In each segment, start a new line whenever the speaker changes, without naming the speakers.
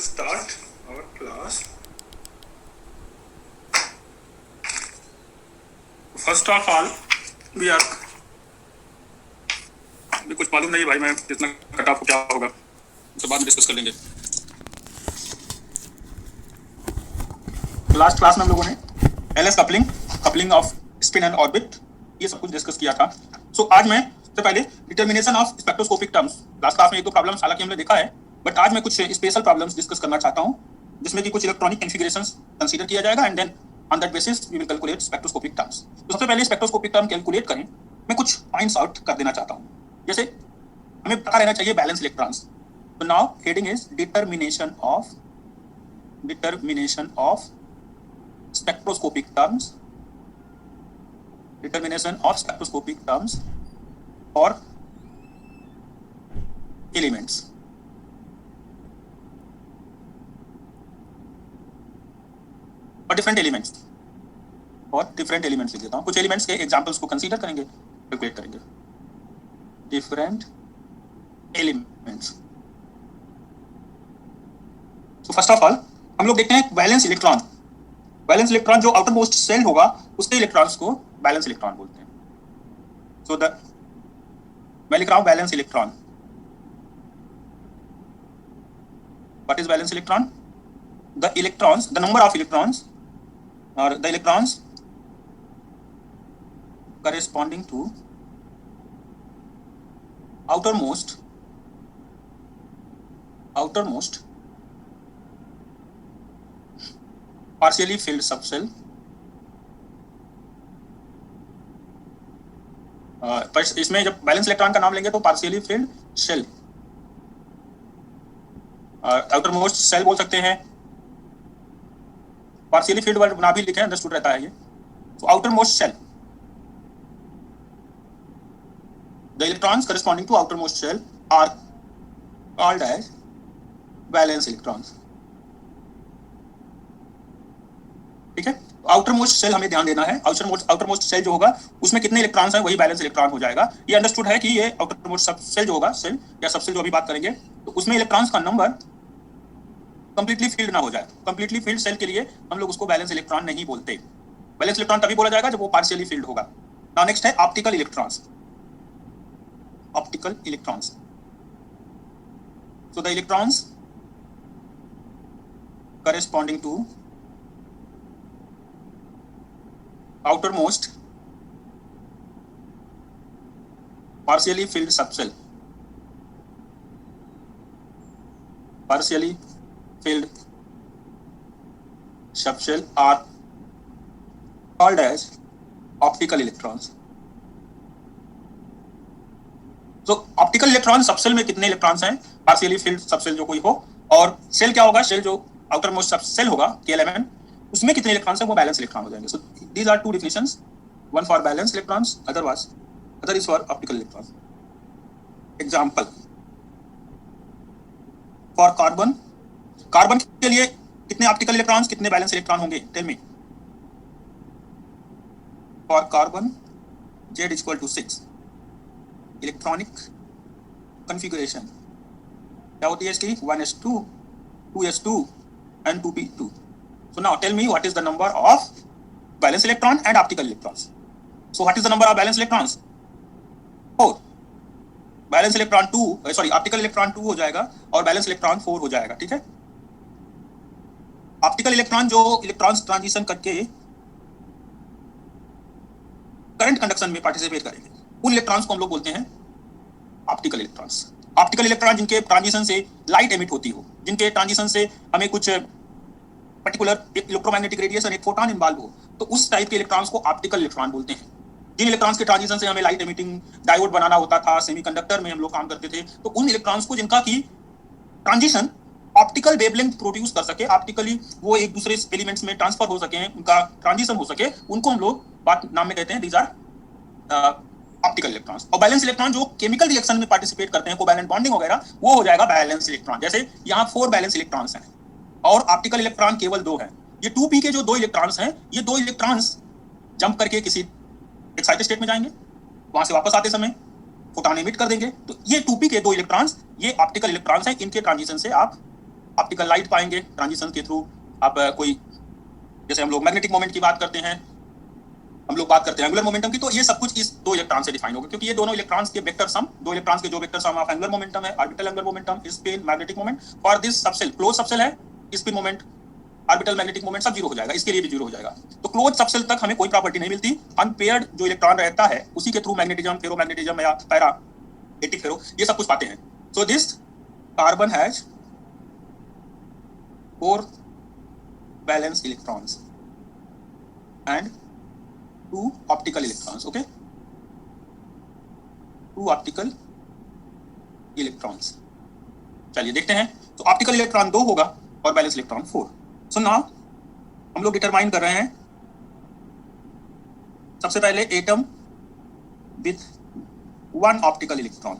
us start our class. First of all, we are भी कुछ मालूम नहीं भाई, मैं कितना कट ऑफ क्या होगा तो बाद में डिस्कस कर लेंगे। लास्ट क्लास में हम लोगों ने LS coupling off spin and orbit ये सब कुछ डिस्कस किया था। सो आज मैं सबसे पहले determination of spectroscopic terms, last class में एक दो प्रॉब्लम्स हालांकि हमने देखा है, बट आज मैं कुछ स्पेशल प्रॉब्लम्स डिस्कस करना चाहता हूं जिसमें कि कुछ इलेक्ट्रॉनिक कॉन्फ़िगरेशंस कंसीडर किया जाएगा and then on that basis we will calculate spectroscopic terms. तो सबसे पहले स्पेक्ट्रोस्कोपिक टर्म कैलकुलेट करें, मैं कुछ पॉइंट्स आउट कर देना चाहता हूं। जैसे हमें पता रहना चाहिए बैलेंस इलेक्ट्रॉन्स। तो now heading is determination of spectroscopic terms for elements। और डिफरेंट एलिमेंट्स लिख देता हूं। कुछ एलिमेंट्स के एग्जांपल्स को कंसीडर करेंगे, कैलकुलेट करेंगे। Different elements. तो फर्स्ट ऑफ ऑल हम लोग देखते हैं वैलेंस इलेक्ट्रॉन जो आउटर मोस्ट सेल होगा उसके इलेक्ट्रॉन्स को बैलेंस इलेक्ट्रॉन बोलते हैं। सो मैं लिख रहा हूं valence electron. What is valence electron? The number of electrons और the electrons corresponding to outermost partially filled subshell पर इसमें जब बैलेंस इलेक्ट्रॉन का नाम लेंगे तो partially filled shell, outermost shell बोल सकते हैं। पार्शियली फिल्ड वर्ड ना भी लिखें अंडरस्टूड रहता है ये। तो outermost shell, the electrons corresponding to outermost shell are called as valence electrons. ठीक है, आउटर मोस्ट सेल हमें ध्यान देना है। आउटर मोस्ट सेल जो होगा उसमें कितने इलेक्ट्रॉन्स हैं वही बैलेंस इलेक्ट्रॉन हो जाएगा। ये अंडरस्टूड है कि ये आउटर मोस्ट सेल जो होगा, सेल या सबसेल जो अभी बात करेंगे, तो उसमें इलेक्ट्रॉन्स का नंबर कंप्लीटली फिल्ड ना हो जाए। कंप्लीटली फिल्ड सेल के लिए हम लोग उसको बैलेंस इलेक्ट्रॉन नहीं बोलते। बैलेंस इलेक्ट्रॉन तभी बोला जाएगा जब वो पार्शियली फिल्ड होगा। नाउ नेक्स्ट है optical electrons. So the electrons corresponding to outermost partially filled subshell are called as optical electrons। तो ऑप्टिकल इलेक्ट्रॉन सबसेल में कितने इलेक्ट्रॉन्स हैं? पार्शियली फिल्ड सबसेल जो कोई हो, और सेल क्या होगा? सेल जो आउटर मोस्ट सबसेल होगा K11 उसमें कितने इलेक्ट्रॉन्स हैं वो बैलेंस इलेक्ट्रॉन हो जाएंगे। So these are two definitions, one for valence electrons, other is for optical electrons. Example for carbon के लिए कितने ऑप्टिकल इलेक्ट्रॉन्स, कितने बैलेंस इलेक्ट्रॉन होंगे? Tell me. For carbon Z equal to 6। Electronic configuration क्या होती है इसकी? 1s2 2s2 and 2p2। So now tell me what is the number of valence electron and optical electrons? So what is the number of valence electrons? 4। valence electron 2 optical electron 2 हो जाएगा और valence electron 4 हो जाएगा। ठीक है, optical electron जो electrons transition करके current conduction में पार्टिसिपेट करेंगे उन इलेक्ट्रॉन्स को हम लोग बोलते हैं ऑप्टिकल इलेक्ट्रॉन्स। ऑप्टिकल इलेक्ट्रॉन जिनके ट्रांजिशन से लाइट एमिट होती हो, जिनके ट्रांजिशन से हमें कुछ पर्टिकुलर एक इलेक्ट्रोमैग्नेटिक रेडिएशन, एक फोटॉन इन्वॉल्व हो, तो उस टाइप के इलेक्ट्रॉन्स को ऑप्टिकल इलेक्ट्रॉन बोलते हैं। जिन इलेक्ट्रॉन्स के ट्रांजिशन से हमें लाइट एमिटिंग डायोड बनाना होता था, सेमीकंडक्टर में हम लोग काम करते थे, तो उन इलेक्ट्रॉन्स को जिनका की ट्रांजिशन ऑप्टिकल वेवलेंथ प्रोड्यूस कर सके, ऑप्टिकली वो एक दूसरे एलिमेंट्स में ट्रांसफर हो सके, उनका ट्रांजिशन हो सके, उनको हम लोग बात नाम में कहते हैं दीज आर ऑप्टिकल इलेक्ट्रॉन्स। और बैलेंस इलेक्ट्रॉन जो केमिकल रिएक्शन में पार्टिसिपेट करते हैं, कोवैलेंट बॉन्डिंग वगैरह, वो हो जाएगा बैलेंस इलेक्ट्रॉन। जैसे यहाँ 4 बैलेंस इलेक्ट्रॉन्स हैं और ऑप्टिकल इलेक्ट्रॉन केवल 2 हैं। ये 2p के जो 2 इलेक्ट्रॉन्स हैं, ये 2 इलेक्ट्रॉन्स जंप करके किसी एक्साइटेड स्टेट में जाएंगे, वहां से वापस आते समय फोटॉन एमिट कर देंगे। तो ये 2p के 2 इलेक्ट्रॉन्स ये ऑप्टिकल इलेक्ट्रॉन्स हैं, इनके ट्रांजिशन से आप ऑप्टिकल लाइट पाएंगे ट्रांजिशन के थ्रू। आप कोई, जैसे हम लोग मैग्नेटिक मोमेंट की बात करते हैं, हम लोग बात करते हैं एंगुलर मोमेंटम की, तो ये सब कुछ इस दो इलेक्ट्रॉन से डिफाइन होगा, क्योंकि ये दोनों इलेक्ट्रॉन्स के वेक्टर सम, दो इलेक्ट्रॉन्स के जो vector sum of angular momentum है, orbital angular momentum, spin, magnetic moment, for this subshell, close subshell है, spin moment, orbital, magnetic moment सब जीरो हो जाएगा, इसके लिए भी जीरो हो जाएगा। तो क्लोज सबसेल तक हमें कोई प्रॉपर्टी नहीं मिलती, अनपेयर्ड जो इलेक्ट्रॉन रहता है उसी के थ्रू मैग्नेटिज्म, फेरोमैग्नेटिज्म या पैरा एटिक फेरो, ये सब कुछ पाते हैं। So this carbon has 4 valence electrons and 2 optical electrons. Okay, 2 optical electrons. चलिए देखते हैं। तो ऑप्टिकल इलेक्ट्रॉन 2 होगा और बैलेंस इलेक्ट्रॉन 4। सो नाउ हम लोग डिटरमाइन कर रहे हैं सबसे पहले एटम विथ 1 ऑप्टिकल इलेक्ट्रॉन,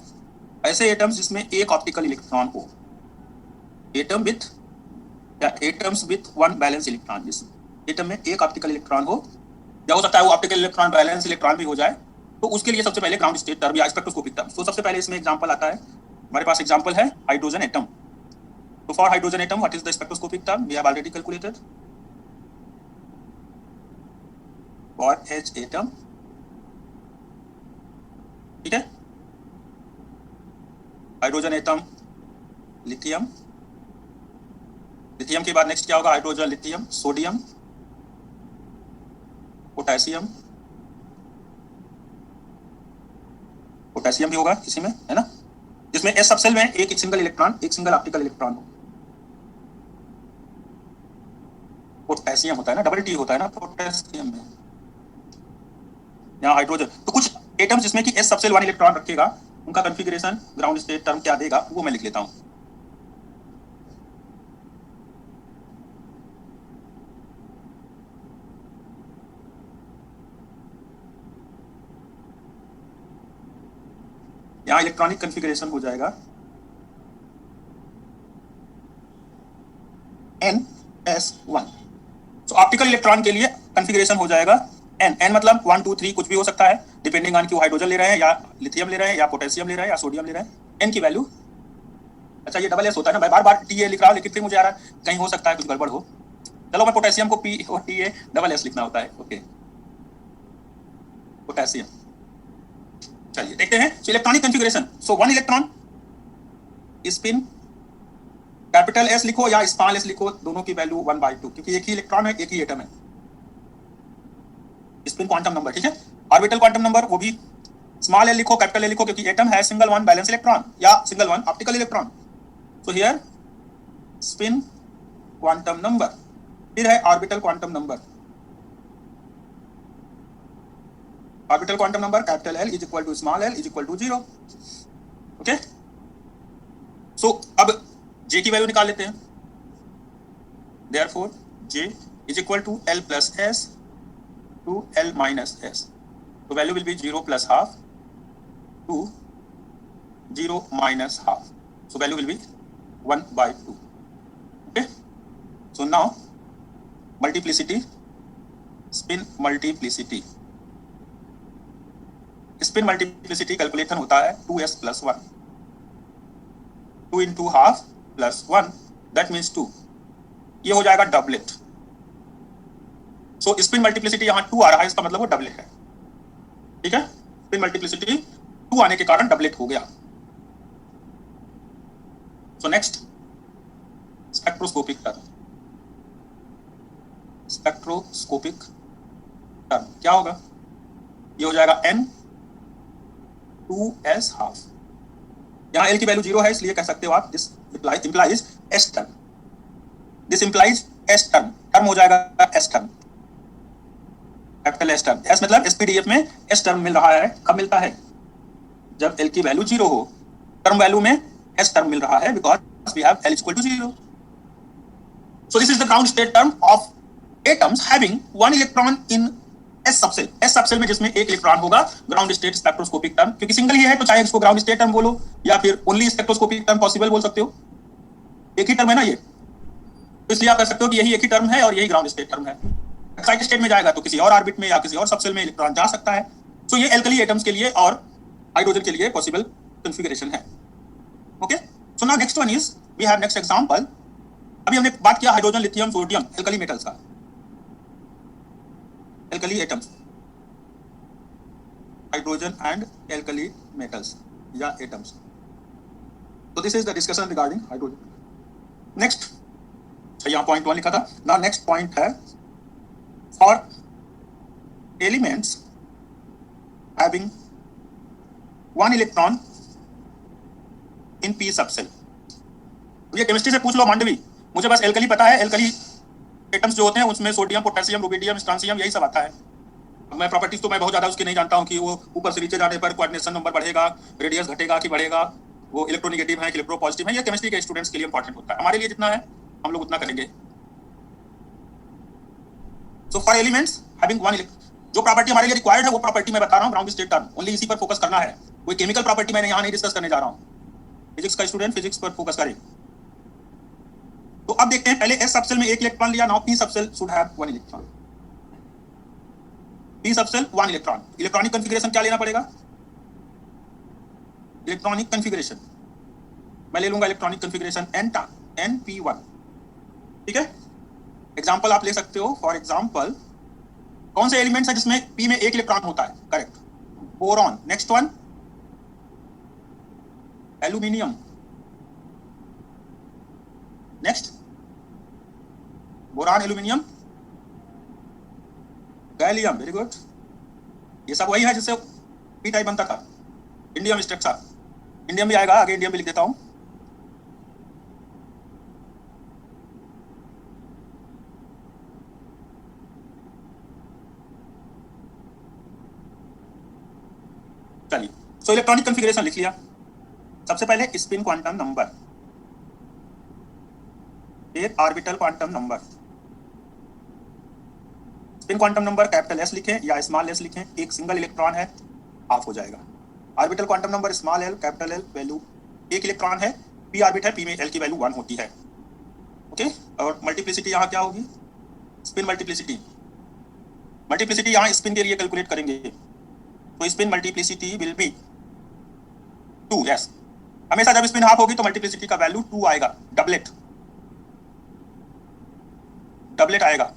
ऐसे एटम्स जिसमें एक ऑप्टिकल इलेक्ट्रॉन हो, एटम विथ या एटम्स विथ 1 बैलेंस इलेक्ट्रॉन, जिस एटम में एक ऑप्टिकल इलेक्ट्रॉन हो, या हो सकता है वो ऑप्टिकल इलेक्ट्रॉन बैलेंस इलेक्ट्रॉन भी हो जाए, तो उसके लिए सबसे पहले ग्राउंड स्टेट टर्म या स्पेक्ट्रोस्कोपिक टर्म। तो सबसे पहले इसमें एग्जांपल आता है, हमारे पास एग्जांपल है हाइड्रोजन एटम। तो for hydrogen atom what is the spectroscopic term, we have already calculated. For H atom, ठीक है, हाइड्रोजन एटम लिथियम, लिथियम के बाद नेक्स्ट क्या होगा, hydrogen lithium, sodium, potassium, potassium भी होगा किसी में, है ना, जिसमें एस सबसेल में एक सिंगल इलेक्ट्रॉन, एक सिंगल ऑप्टिकल इलेक्ट्रॉन हो। पोटेशियम होता है ना, डबल टी होता है ना पोटेशियम में। यहाँ हाइड्रोजन, तो कुछ एटम्स जिसमें कि एस सबसेल 1 इलेक्ट्रॉन रखेगा, उनका कॉन्फ़िगरेशन ग्राउंड स्टेट टर्म क्या देगा वो मैं लिख लेता हूं। यहाँ इलेक्ट्रॉनिक कॉन्फ़िगरेशन हो जाएगा NS1। तो ऑप्टिकल इलेक्ट्रॉन के लिए कॉन्फ़िगरेशन हो जाएगा N मतलब 1 2 3 कुछ भी हो सकता है, डिपेंडिंग ऑन कि वो हाइड्रोजन ले रहे हैं या लिथियम ले रहे हैं या पोटेशियम ले रहे हैं या सोडियम ले रहे हैं। N की वैल्यू, अच्छा ये डबल एस होता है ना, मैं बार बार TA लिख रहा हूँ, लेकिन फिर मुझे आ रहा है कहीं हो सकता है कुछ गड़बड़ हो, चलो मैं पोटेशियम को P और TA डबल एस लिखना होता है। ओके, पोटेशियम, चलिए देखते हैं। सो इलेक्ट्रॉनिक कॉन्फ़िगरेशन, सो 1 इलेक्ट्रॉन, स्पिन, कैपिटल S लिखो या स्मॉल s लिखो, दोनों की वैल्यू 1/2, क्योंकि एक ही इलेक्ट्रॉन है, एक ही एटम है। स्पिन क्वांटम नंबर, ठीक है, ऑर्बिटल क्वांटम नंबर वो भी स्मॉल l लिखो, कैपिटल L लिखो, क्योंकि एटम है सिंगल 1 बैलेंस इलेक्ट्रॉन या single 1 optical electron. So here spin quantum number, फिर है orbital quantum number, orbital quantum number capital L is equal to small l is equal to 0। Okay, so अब J की value निकाल लेते हैं। Therefore J is equal to L plus S to L minus S, तो value will be 0 plus half to 0 minus half, so value will be 1/2। Okay, so now multiplicity, spin multiplicity, spin multiplicity calculation होता है 2s plus 1, 2 into half plus 1, that means 2, ये हो जाएगा doublet. सो spin multiplicity यहाँ 2 आ रहा है, इसका मतलब वो डबलेट है, ठीक है, स्पिन मल्टीप्लिसिटी 2 आने के कारण डबलेट हो गया। So next spectroscopic term, spectroscopic term क्या होगा, ये हो जाएगा N 2s हाफ, यहाँ L की वैल्यू 0 है, इसलिए कह सकते हो आप this implies S term, this implies S term, term हो जाएगा S term, capital S term. S मतलब SPDF में S टर्म मिल रहा है, कब मिलता है, जब L की वैल्यू 0 हो, टर्म वैल्यू में S टर्म मिल रहा है, because we have L equal to 0। So this is the ground state term of atoms having 1 electron in S subshell, S subshell में जिसमें एक इलेक्ट्रॉन होगा, ग्राउंड स्टेट स्पेक्ट्रोस्कोपिक टर्म, क्योंकि single ही है तो चाहे इसको ग्राउंड स्टेट टर्म बोलो या फिर ओनली स्पेक्ट्रोस्कोपिक टर्म पॉसिबल बोल सकते हो, एक ही टर्म है ना ये, तो इसलिए आप कह सकते हो कि यही एक ही टर्म है और यही ग्राउंड स्टेट टर्म है। एक्साइटेड स्टेट में जाएगा तो किसी और ऑर्बिट में या किसी और सबसेल में इलेक्ट्रॉन जा सकता है। सो ये एल्कली एटम्स के लिए और हाइड्रोजन के लिए पॉसिबल कॉन्फ़िगरेशन है। Okay, so now next one is we have next example बात किया hydrogen, lithium, sodium, alkali metals का, alkali atoms, hydrogen and alkali metals या atoms. So this is the discussion regarding hydrogen. Next, यहाँ point 1 लिखा था. Now next point है for elements having one electron in p subshell. ये chemistry से पूछ लो मांडवी, मुझे बस एल्कली पता है. एल्कली एटम्स जो होते हैं उसमें सोडियम, पोटेशियम, रुबिडियम, स्ट्रांसियम यही सब आता है. मैं प्रॉपर्टीज तो मैं बहुत ज्यादा उसकी नहीं जानता हूँ कि वो ऊपर से नीचे जाने पर कोऑर्डिनेशन नंबर बढ़ेगा, रेडियस घटेगा कि बढ़ेगा, वो इलेक्ट्रोनेगेटिव है कि इलेक्ट्रोपॉजिटिव है. ये केमिस्ट्री के स्टूडेंट्स के लिए इंपॉर्टेंट होता है. हमारे लिए जितना है हम लोग उतना करेंगे. So for elements having one, जो प्रॉपर्टी हमारे लिए रिक्वायर्ड है वो प्रॉपर्टी मैं बता रहा हूँ, ब्राउन स्टेट टर्म, ओनली इसी पर फोकस करना है. कोई केमिकल प्रॉपर्टी मैंने यहाँ नहीं डिस्कस करने जा रहा हूँ. फिजिक्स का स्टूडेंट फिजिक्स पर फोकस करे. तो अब देखते हैं, पहले एस सबसेल में एक इलेक्ट्रॉन लिया. Now P subshell should have one electron. P subshell one electron. Electronic configuration क्या लेना पड़ेगा? इलेक्ट्रॉनिक कॉन्फ़िगरेशन मैं ले लूंगा इलेक्ट्रॉनिक कॉन्फ़िगरेशन NP1. ठीक है. एग्जांपल आप ले सकते हो. फॉर एग्जांपल कौन से एलिमेंट्स है जिसमें पी में एक इलेक्ट्रॉन होता है? Correct, boron. Next one aluminium. Next boron, aluminium, gallium. Very good. ये सब वही है जिससे पी टाइप बनता था. इंडियम स्ट्रक्चर, इंडियम भी आएगा आगे, इंडियम भी लिख देता हूं. चलिए, सो इलेक्ट्रॉनिक कॉन्फ़िगरेशन लिख लिया. सबसे पहले स्पिन क्वांटम नंबर, फिर orbital quantum number. Spin quantum number capital S लिखें या स्मॉल एस लिखें. एक सिंगल इलेक्ट्रॉन है, हाफ हो जाएगा. Orbital quantum number small L capital L, value एक इलेक्ट्रॉन है. पी ऑर्बिट है, पी में एल की वैल्यू 1 होती है. ओके. और मल्टीप्लिसिटी यहाँ क्या होगी? Spin multiplicity. मल्टीप्लिसिटी यहाँ स्पिन के लिए कैलकुलेट करेंगे, तो spin multiplicity will be 2. Yes, हमेशा जब स्पिन हाफ होगी तो मल्टीप्लिसिटी का वैल्यू 2 आएगा. डबलेट, डबलेट आएगा.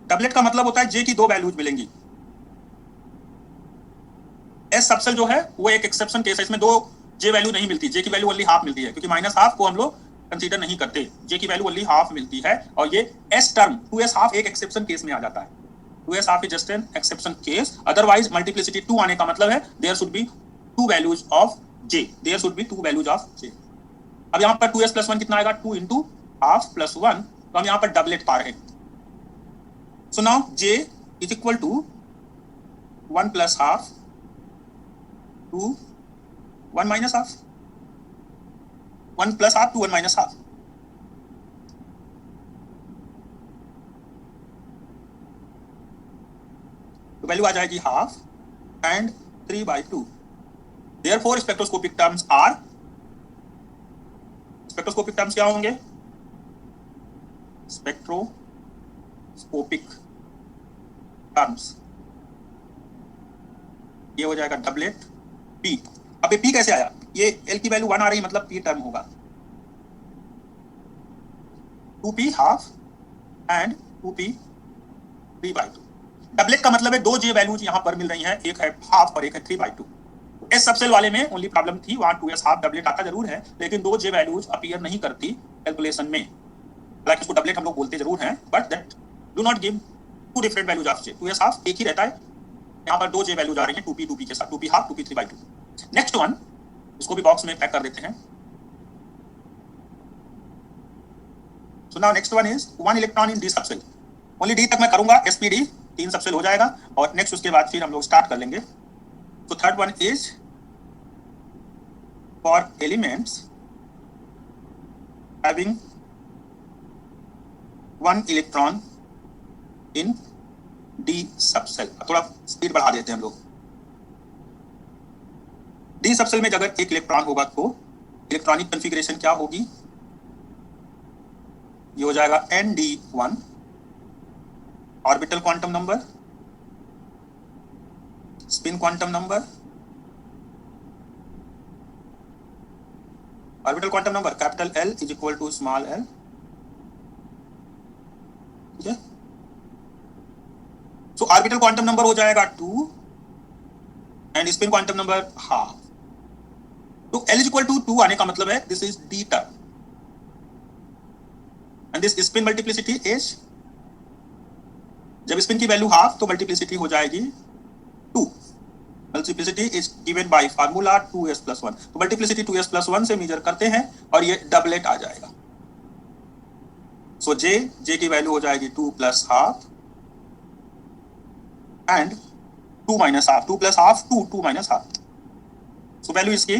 डबलेट का मतलब होता है जे की 2 वैल्यूज मिलेंगी. एस सबसेल जो है वो एक एक्सेप्शन केस है, इसमें 2 जे वैल्यू नहीं मिलती. जे की वैल्यू ओनली हाफ मिलती है, क्योंकि माइनस हाफ को हम लोग कंसीडर नहीं करते. जे की वैल्यू ओनली हाफ मिलती है. और ये एस टर्म 2s हाफ एक एक्सेप्शन केस में आ जाता है. 2s half is just an exception case. Otherwise multiplicity 2 आने का मतलब है there should be 2 values of J. There should be 2 values of J. अब यहाँ पर 2s + 1 कितना आएगा? 2 × हाफ + 1. तो हम यहाँ पर डबलेट पा रहे हैं. So now J is equal to 1 + half to 1 - half. 1 + half to 1 - half. तो वैल्यू आ जाएगी half and 3/2. Therefore spectroscopic terms are, spectroscopic terms क्या होंगे? स्पेक्ट्रोस्कोपिक टर्म्स ये हो जाएगा डबलेट पी. अब ये पी कैसे आया? ये एल की वैल्यू 1 आ रही, मतलब पी टर्म होगा 2p half and 2p 3/2. Doublet का मतलब है 2 जे वैल्यूज यहाँ पर मिल रही हैं, एक है हाफ और एक है 3/2. एस सबसेल वाले में ओनली प्रॉब्लम थी, वहां 2s हाफ डबलेट आता जरूर है, लेकिन 2 जे वैल्यूज अपीयर नहीं करती कैलकुलेशन में. हालांकि इसको डबलेट हम लोग बोलते जरूर हैं, but that do not give 2 different values of J. 2s half एक ही रहता है. यहाँ पर 2 जे वैल्यूज आ रही हैं 2p 2p के साथ, 2p half 2p 3/2. Next one, इसको भी बॉक्स में पैक कर देते हैं. सो now next one is 1 electron in D subshell. Only D तक मैं करूंगा, sp_d 3 सबसेल हो जाएगा. और नेक्स्ट उसके बाद फिर हम लोग स्टार्ट कर लेंगे. तो third one is for elements having 1 electron in D subshell. थोड़ा स्पीड बढ़ा देते हैं हम लोग. डी सबसेल में अगर एक इलेक्ट्रॉन होगा तो इलेक्ट्रॉनिक कॉन्फ़िगरेशन क्या होगी? ये हो जाएगा ND1, orbital quantum number, spin quantum number, orbital quantum number capital L is equal to small l, ठीक है। सो ऑर्बिटल क्वांटम नंबर हो जाएगा 2 and spin quantum number half. तो L इज इक्वल टू 2 आने का मतलब है this is d term and this spin multiplicity is, जब स्पिन की वैल्यू हाफ तो मल्टीप्लिसिटी हो जाएगी 2। Multiplicity is given by formula 2s+1। तो मल्टीप्लिसिटी 2s+1 से मेजर करते हैं और ये डबलेट आ जाएगा। सो जे की वैल्यू हो जाएगी 2 + half and 2 - half, 2 + half 2, 2 - half. So value इसकी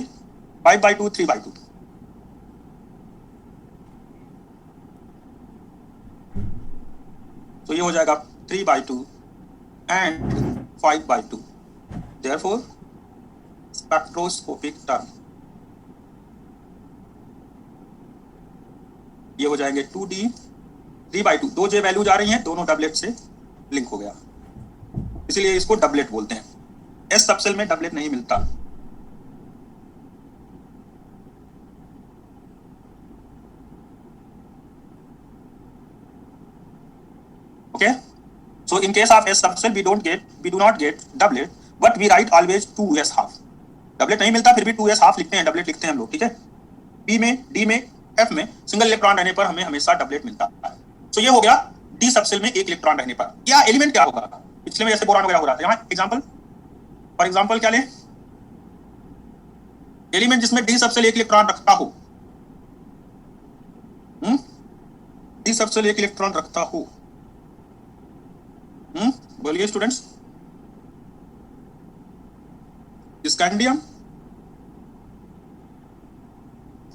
5/2, 3/2। तो ये हो जाएगा 3/2 एंड 5/2। Therefore, spectroscopic term ये हो जाएंगे 2d 3/2। 2j वैल्यू जा रही हैं, दोनों डबलेट से लिंक हो गया, इसलिए इसको डबलेट बोलते हैं। एस सबसेल में डबलेट नहीं मिलता। Okay, so in case of S subcell we do not get doublet, but we write always 2s half। Doublet नहीं मिलता फिर भी 2s half लिखते हैं, डबलेट लिखते हैं हम लोग, ठीक है। P में, D में, F में सिंगल इलेक्ट्रॉन रहने पर हमें हमेशा डबलेट मिलता है। तो ये हो गया D सबसेल में एक इलेक्ट्रॉन रहने पर। या एलिमेंट क्या होगा, पिछले में जैसे बोरान वगैरह हो रहा था, यहाँ एग्जांपल फॉर एग्जांपल क्या लें, एलिमेंट जिसमें D सबसेल एक इलेक्ट्रॉन रखता हो, D सबसेल एक इलेक्ट्रॉन रखता हो, बोलिए स्टूडेंट्स। स्कैंडियम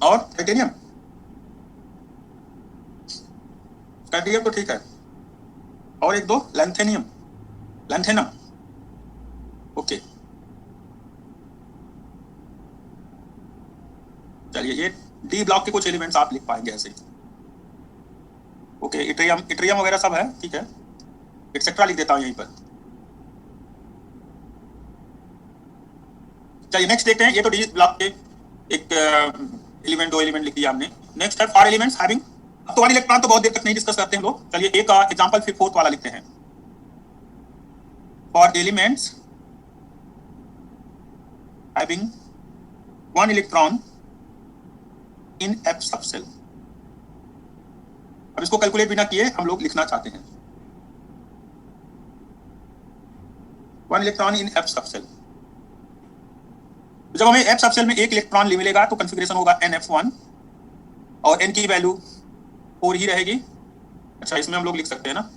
और टाइटेनियम। स्कैंडियम तो ठीक है, और एक दो लैंथेनियम, लैंथेनम। ओके, चलिए ये डी ब्लॉक के कुछ एलिमेंट्स आप लिख पाएंगे ऐसे। ओके, इट्रियम वगैरह सब है, ठीक है, एक्सेट्रा लिख देता हूं यहीं पर। चलिए नेक्स्ट देखते हैं। ये तो डी ब्लॉक के एक एलिमेंट, दो एलिमेंट लिख दिया हमने। नेक्स्ट है फॉर एलिमेंट्स हैविंग, अब तो 1 इलेक्ट्रॉन तो बहुत देर तक नहीं डिस्कस करते हैं लोग। चलिए एक एग्जांपल फिर फोर्थ वाला लिखते हैं। For elements having 1 electron in F subshell. अब इसको कैलकुलेट बिना किए हम लोग लिखना चाहते हैं। 1 इलेक्ट्रॉन इन F सबसेल। जब हमें F सबसेल में एक इलेक्ट्रॉन मिलेगा तो कॉन्फ़िगरेशन होगा NF1 और n की वैल्यू 4 ही रहेगी। अच्छा, इसमें हम लोग लिख सकते हैं ना,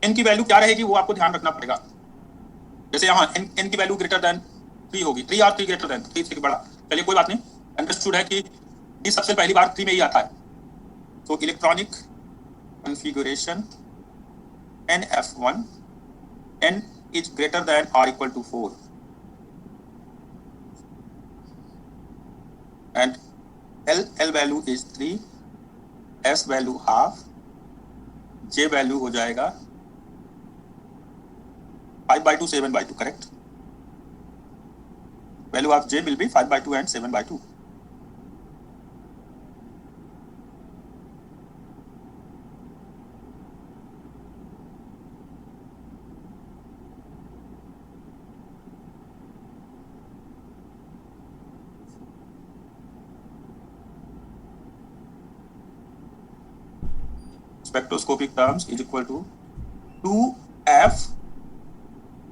n की वैल्यू क्या रहेगी वो आपको ध्यान रखना पड़ेगा। जैसे यहाँ n की वैल्यू ग्रेटर देन 3 होगी, 3 और 3 ग्रेटर देन 3 से बड़ा। चलिए कोई बात नहीं, अंडरस्टूड है कि D सबसेल पहली बार 3 में ही आता है। तो electronic configuration NF1, n is greater than or equal to 4 and L value is 3, S value half, J value हो जाएगा 5/2, 7/2, correct? Value of J will be 5/2 and 7/2. Spectroscopic terms is equal to 2f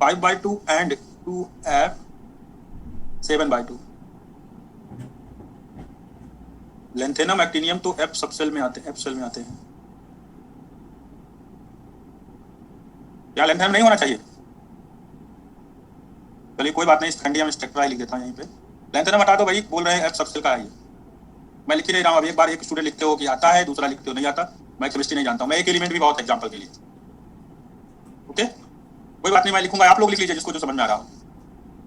5/2 and 2f 7/2। Lanthanum actinium तो F subshell में आते हैं, F cell में आते हैं। क्या लेंथेनम नहीं होना चाहिए? चलिए कोई बात नहीं, स्कैंडियम स्पेक्ट्रा लिख देता हूँ यहीं पे। लेंथेनम हटा दो भाई, बोल रहे हैं F सबसेल का है ये। मैं लिख ही नहीं रहा हूँ। अब एक बार एक स्टूडेंट लिखते हो कि आता है, दूसरा लिखते हो नहीं आता। मैं केमिस्ट्री नहीं जानता हूँ, मैं एक एलिमेंट भी बहुत एग्जांपल के लिए। ओके, कोई बात नहीं, मैं लिखूंगा, आप लोग लिख लीजिए जिसको जो समझ में आ रहा हो।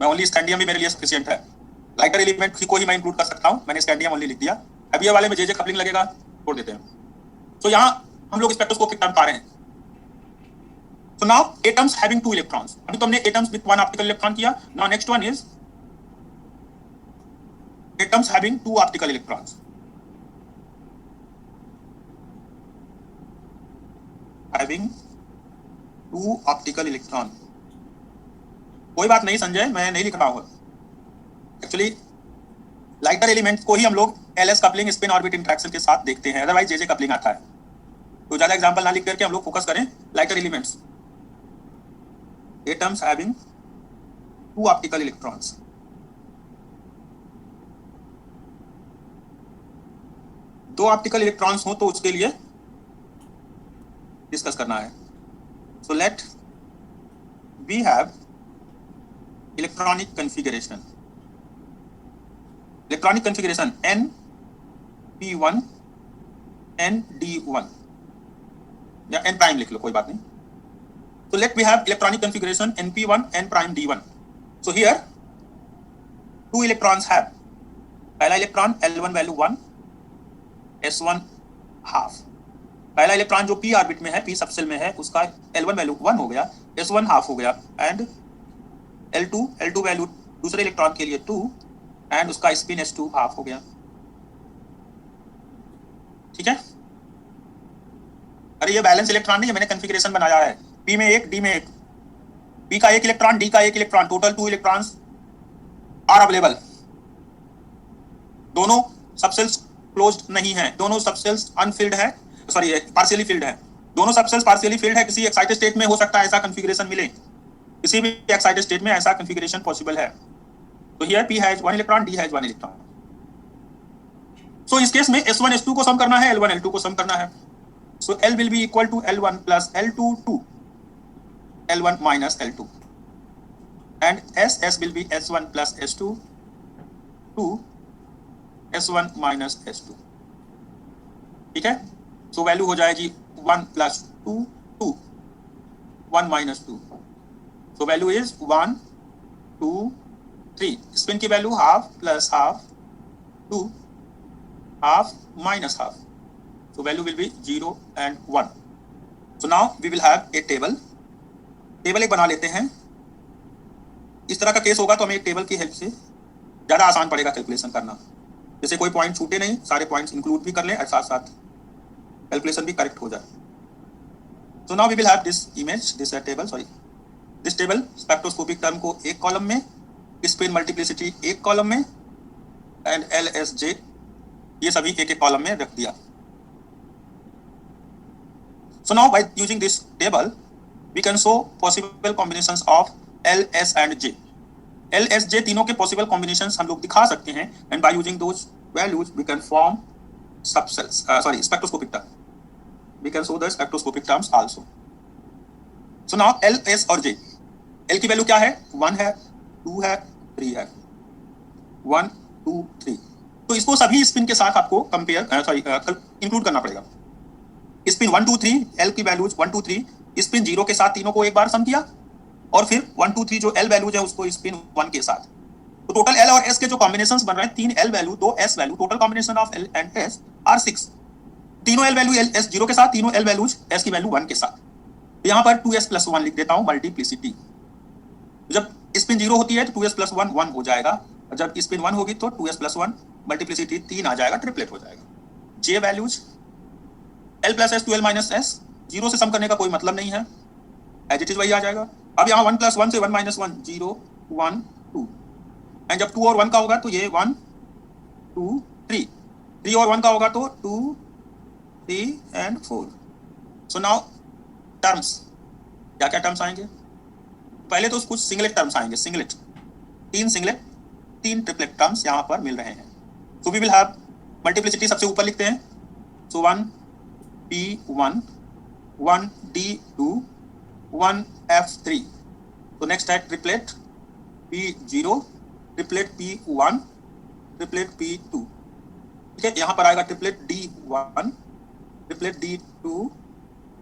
मैं ओनली स्कैंडियम भी मेरे लिए सफिशिएंट है। लाइटर एलिमेंट को ही मैं इंक्लूड कर सकता हूँ, मैंने स्कैंडियम ओनली लिख दिया। अब ये वाले में जे कपलिंग लगेगा, छोड़ देते हैं। तो यहाँ हम लोग स्पेक्ट्रोस्कोपिक टर्म पा रहे हैं। So now atoms having 2 electrons. अभी तो हमने atoms with 1 optical electron किया। Now next one is atoms having two optical electrons. Having two optical electron. कोई बात नहीं संजय, मैं नहीं लिख रहा हूँ. एक्चुअली लाइटर एलिमेंट्स को ही हम लोग LS coupling spin orbit interaction के साथ देखते हैं, अदरवाइज जेजे कपलिंग आता है. तो ज्यादा एग्जांपल ना लिख करके हम लोग फोकस करें lighter elements. Atoms having two optical electrons. दो ऑप्टिकल इलेक्ट्रॉन्स हो तो उसके लिए डिस्कस करना है. So let we have electronic configuration. Electronic configuration NP1 ND1 या N प्राइम लिख लो, कोई बात नहीं. So let we have electronic configuration NP1 N prime D1. So here two electrons have. पहला electron L1 value 1, S1 half. पहला electron जो p orbit में है, p सबसेल में है, उसका L1 वैल्यू 1 हो गया, S1 हाफ हो गया, एंड L2 वैल्यू दूसरे इलेक्ट्रॉन के लिए 2 एंड उसका स्पिन S2 हाफ हो गया. ठीक है. अरे ये बैलेंस इलेक्ट्रॉन नहीं है, मैंने कॉन्फ़िगरेशन बनाया है. p में एक, d में एक, p का एक इलेक्ट्रॉन, d का एक electron, total 2 electrons are available. दोनों सबसेल्स क्लोज्ड नहीं है, दोनों सबसेल्स अनफिल्ड है, सॉरी पार्शियली फिल्ड है. दोनों सबसेल्स पार्शियली फिल्ड है. किसी एक्साइटेड स्टेट में हो सकता है ऐसा कॉन्फ़िगरेशन मिले, किसी भी एक्साइटेड स्टेट में ऐसा कॉन्फ़िगरेशन पॉसिबल है. तो here p has 1 electron, d has 1 electron. So इस केस में S1 S2 को सम करना है, L1 L2 को सम करना है. So L will be equal to L1 plus L2 2, L1 minus L2, and S will be S1 plus S2 2, S1 minus S2. ठीक है. So वैल्यू हो जाएगी 1 plus 2 2, 1 minus 2. So value is 1 2 3. Spin की value half plus half 2 half minus half. So value will be 0 and 1. So now we will have a table. Table एक बना लेते हैं. इस तरह का केस होगा तो हमें एक टेबल की हेल्प से ज़्यादा आसान पड़ेगा कैलकुलेशन करना. जैसे कोई पॉइंट छूटे नहीं, सारे पॉइंट्स इंक्लूड भी कर लें और साथ साथ कैलकुलेशन भी करेक्ट हो जाए. So now we will have this image, this table, sorry. This table spectroscopic term को एक कॉलम में, स्पिन मल्टीप्लिसिटी एक कॉलम में, एंड LSJ ये सभी एक एक कॉलम में रख दिया. So now by using this table, we can show possible combinations of L, S and J. L, S, J तीनों के possible combinations हम लोग दिखा सकते हैं, and by using those values we can form subcells. Spectroscopic term. We can show the spectroscopic terms also. So now L, S और J. L की value क्या है? 1 है, 2 है, 3 है. 1 2 3. तो इसको सभी स्पिन के साथ आपको इंक्लूड करना पड़ेगा. स्पिन 1 2 3, L की वैल्यूज 1 2 3, स्पिन 0 के साथ तीनों को एक बार सम किया, और फिर 1 2 3 जो L वैल्यूज है उसको स्पिन 1 के साथ. तो टोटल L और S के जो कॉम्बिनेशंस बन रहे हैं, 3 L value 2 S value, total combination of L and S are 6. तीनों L वैल्यू S 0 के साथ, तीनों L वैल्यूज S की वैल्यू 1 के साथ. तो यहाँ पर 2S plus 1 लिख देता हूँ मल्टीप्लिसिटी. जब स्पिन 0 होती है तो 2S plus 1 1 हो जाएगा, और जब स्पिन 1 होगी तो 2S plus 1 मल्टीप्लिसिटी 3 आ जाएगा, ट्रिपलेट हो जाएगा. J values L plus S 2L minus S, 0 से सम करने का कोई मतलब नहीं है, एज इट इज वही आ जाएगा. अब यहाँ 1 plus 1 से 1 minus 1 0 1 2, एंड जब 2 और 1 का होगा तो ये 1 2 3, 3 और 1 का होगा तो 2 3 एंड 4. सो नाउ टर्म्स, क्या क्या टर्म्स आएंगे? पहले तो कुछ सिंगलेट टर्म्स आएंगे. सिंगलेट, 3 सिंगलेट 3 ट्रिपलेट टर्म्स यहाँ पर मिल रहे हैं. So we will have multiplicity सबसे ऊपर लिखते हैं. सो 1 P1, 1 D2, 1 F3. तो नेक्स्ट है triplet P0, triplet P1, triplet P2. ठीक है. यहाँ पर आएगा triplet D1, triplet D2,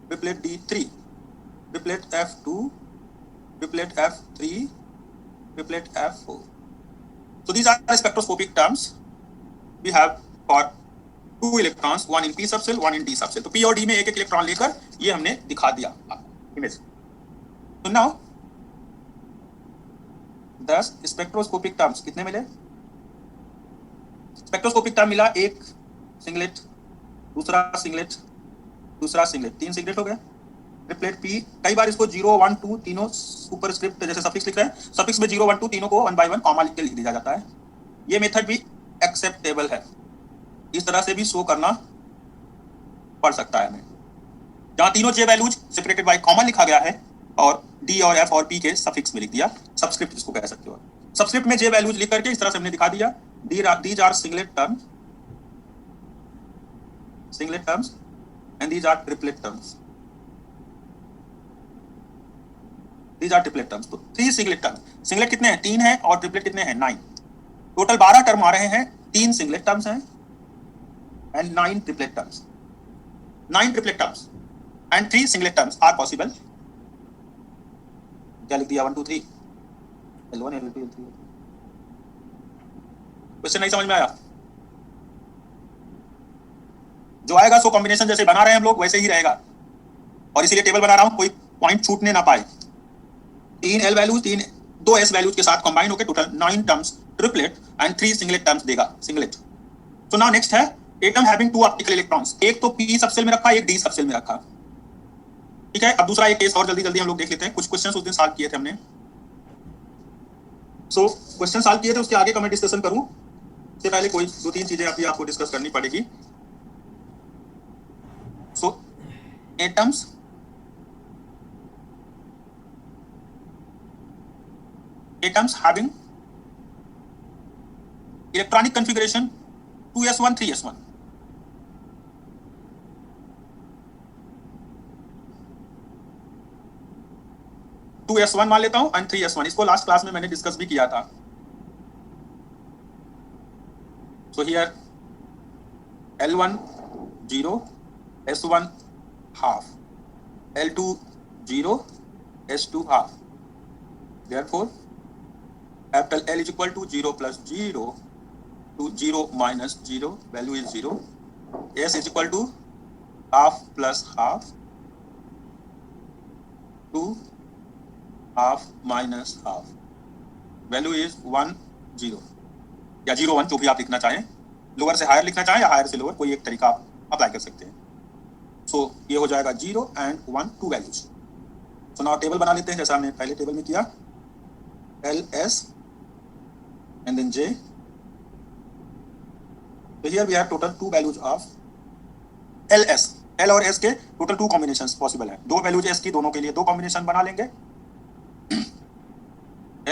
triplet D3, triplet F2, triplet F3, triplet F4. So these are the spectroscopic terms we have for 2 electrons, one in p subcell, one in d subcell. तो p और d में एक एक electron लेकर ये हमने दिखा दिया आपको इमेज. तो नाउ 10 स्पेक्ट्रोस्कोपिक टर्म्स कितने मिले? स्पेक्ट्रोस्कोपिक टर्म मिला, एक सिंगलेट, दूसरा सिंगलेट, दूसरा सिंगलेट, 3 सिंगलेट हो गए। ट्रिपलेट पी, कई बार इसको 0 1 2 तीनों सुपरस्क्रिप्ट जैसे सफिक्स लिख रहे हैं, सफिक्स में 0 1 2 तीनों को 1 बाय 1 कॉमा लिख के लिख दिया जाता है। ये मेथड भी एक्सेप्टेबल है, इस तरह से भी शो करना पड़ सकता है हमें, जहां तीनों जे वैल्यूज सेपरेटेड बाय कॉमा लिखा गया है और डी और एफ और पी के सफिक्स में लिख दिया, सबस्क्रिप्ट इसको कह सकते हो। सबस्क्रिप्ट में जे वैल्यूज लिख करके इस तरह से हमने दिखा दिया, these are singlet terms and these are triplet terms, these are triplet terms। तो 3 सिंगलेट टर्म, सिंगलेट कितने हैं 3 हैं और ट्रिपलेट कितने हैं 9, टोटल 12 टर्म आ रहे हैं, 3 सिंगलेट टर्म्स हैं and 9 triplet terms, 9 triplet terms and 3 singlet terms are possible. क्या लिख दिया 1 2 3 L1 L2 L3। क्वेश्चन नहीं समझ में आया? जो आएगा सो कॉम्बिनेशन जैसे बना रहे हैं हम लोग वैसे ही रहेगा, और इसीलिए टेबल बना रहा हूं कोई पॉइंट छूटने ना पाए। 3 L वैल्यूज 2 S वैल्यूज के साथ कंबाइन होकर total 9 terms triplet and 3 singlet terms देगा, सिंगलेट। सो नाउ नेक्स्ट है एटम हैविंग 2 ऑप्टिकल इलेक्ट्रॉन्स, एक तो P सबसेल में रखा, एक D सबसेल में रखा, ठीक है। अब दूसरा एक केस और जल्दी हम लोग देख लेते हैं, कुछ क्वेश्चंस उस दिन सॉल्व किए थे हमने। सो क्वेश्चन सॉल्व किए थे, उसके आगे का मैं डिस्कशन करूं से पहले कोई 2-3 चीजें अभी आपको डिस्कस करनी पड़ेगी। So atoms having electronic configuration 2s1 3s1, two S one मान लेता हूं एंड 3s1, इसको लास्ट क्लास में मैंने डिस्कस भी किया था। So here L1 0 S1 half, L2 0 S2 half, therefore capital L is equal to 0 plus 0 to 0 minus 0, value is 0, S is equal to half plus half to half minus half, value is 1 0 या 0 1, जो भी आप लिखना चाहें, lower से higher लिखना चाहें या हायर से लोअर, कोई एक तरीका आप अप्लाई कर सकते हैं। सो ये हो जाएगा 0 and 1 2 values. So now table बना लेते हैं जैसा हमने पहले टेबल में किया, L S and then J। So here we have total 2 values of L S, L और S के टोटल 2 कॉम्बिनेशंस पॉसिबल है, 2 वैल्यूज S की, दोनों के लिए 2 कॉम्बिनेशन बना लेंगे।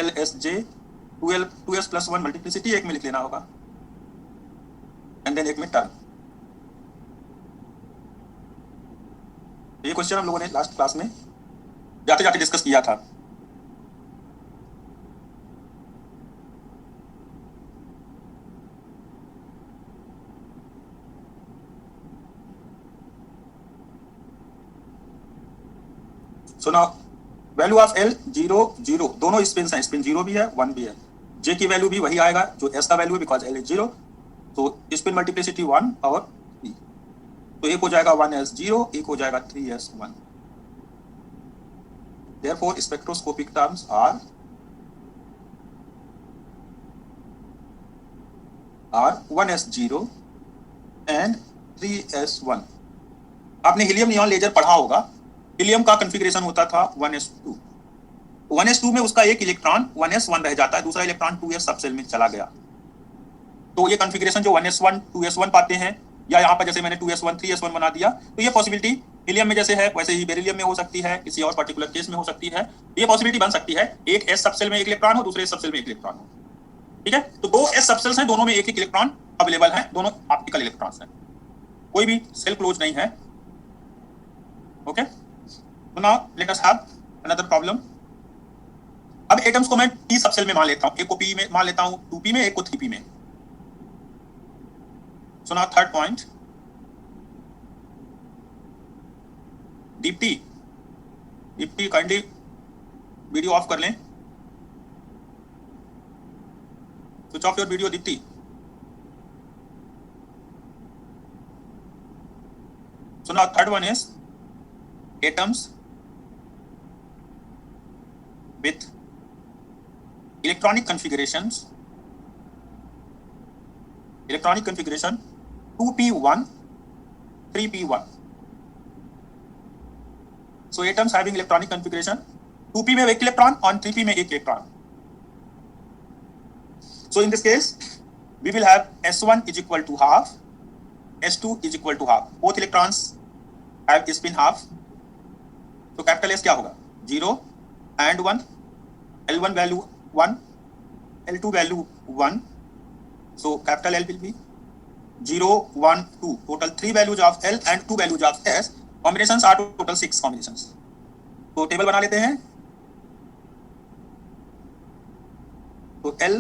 L S J 2S plus 1 multiplicity एक में लिख लेना होगा एंड देन एक में टर्म। ये क्वेश्चन हम लोगों ने लास्ट क्लास में जाते जाते डिस्कस किया था। So now value of L 0 0, दोनों स्पिन हैं, स्पिन 0 भी है 1 भी है, J की वैल्यू भी वही आएगा जो S का वैल्यू है बिकॉज L इज 0, तो स्पिन मल्टीप्लिसिटी 1 और 3, तो एक हो जाएगा 1s0, एक हो जाएगा 3s1। Therefore spectroscopic terms are 1s0 and 3s1। आपने हीलियम नियॉन लेजर पढ़ा होगा, हीलियम का कॉन्फ़िगरेशन होता था 1s2, 1s2 में उसका एक इलेक्ट्रॉन 1s1 रह जाता है, दूसरा इलेक्ट्रॉन 2s सबसेल में चला गया, तो ये कॉन्फ़िगरेशन जो 1s1 2s1 पाते हैं, या यहाँ पर जैसे मैंने 2s1 3s1 बना दिया, तो ये पॉसिबिलिटी हीलियम में जैसे है वैसे ही बेरिलियम में हो सकती है, किसी और पर्टिकुलर केस में हो सकती है, ये पॉसिबिलिटी बन सकती है एक s सबसेल में एक इलेक्ट्रॉन हो, दूसरे सबसेल में एक इलेक्ट्रॉन हो, ठीक है। तो 2 s सबसेल्स हैं, दोनों में एक एक इलेक्ट्रॉन अवेलेबल है, दोनों ऑप्टिकल इलेक्ट्रॉन्स हैं, कोई भी सेल क्लोज नहीं है। ओके, तो now let us have another problem. अब एटम्स को मैं p सबसेल में मान लेता हूं, एक को p में मान लेता हूं 2p में, एक को 3p में। So now third point, Deepti kindly video of कर लें, switch off your video Deepti. So now third one is atoms with electronic electronic configuration 2p1 3p1. So atoms having electronic configuration 2p में एक electron और 3p में एक electron. So in this case we will have s1 is equal to half, s2 is equal to half. Both electrons have spin half. So capital S क्या होगा? 0 and 1. L1 value 1, L2 value 1. So capital L will be 0, 1, 2. Total 3 values of L and 2 values of S. Combinations are total 6 combinations. तो table बना लेते हैं. तो L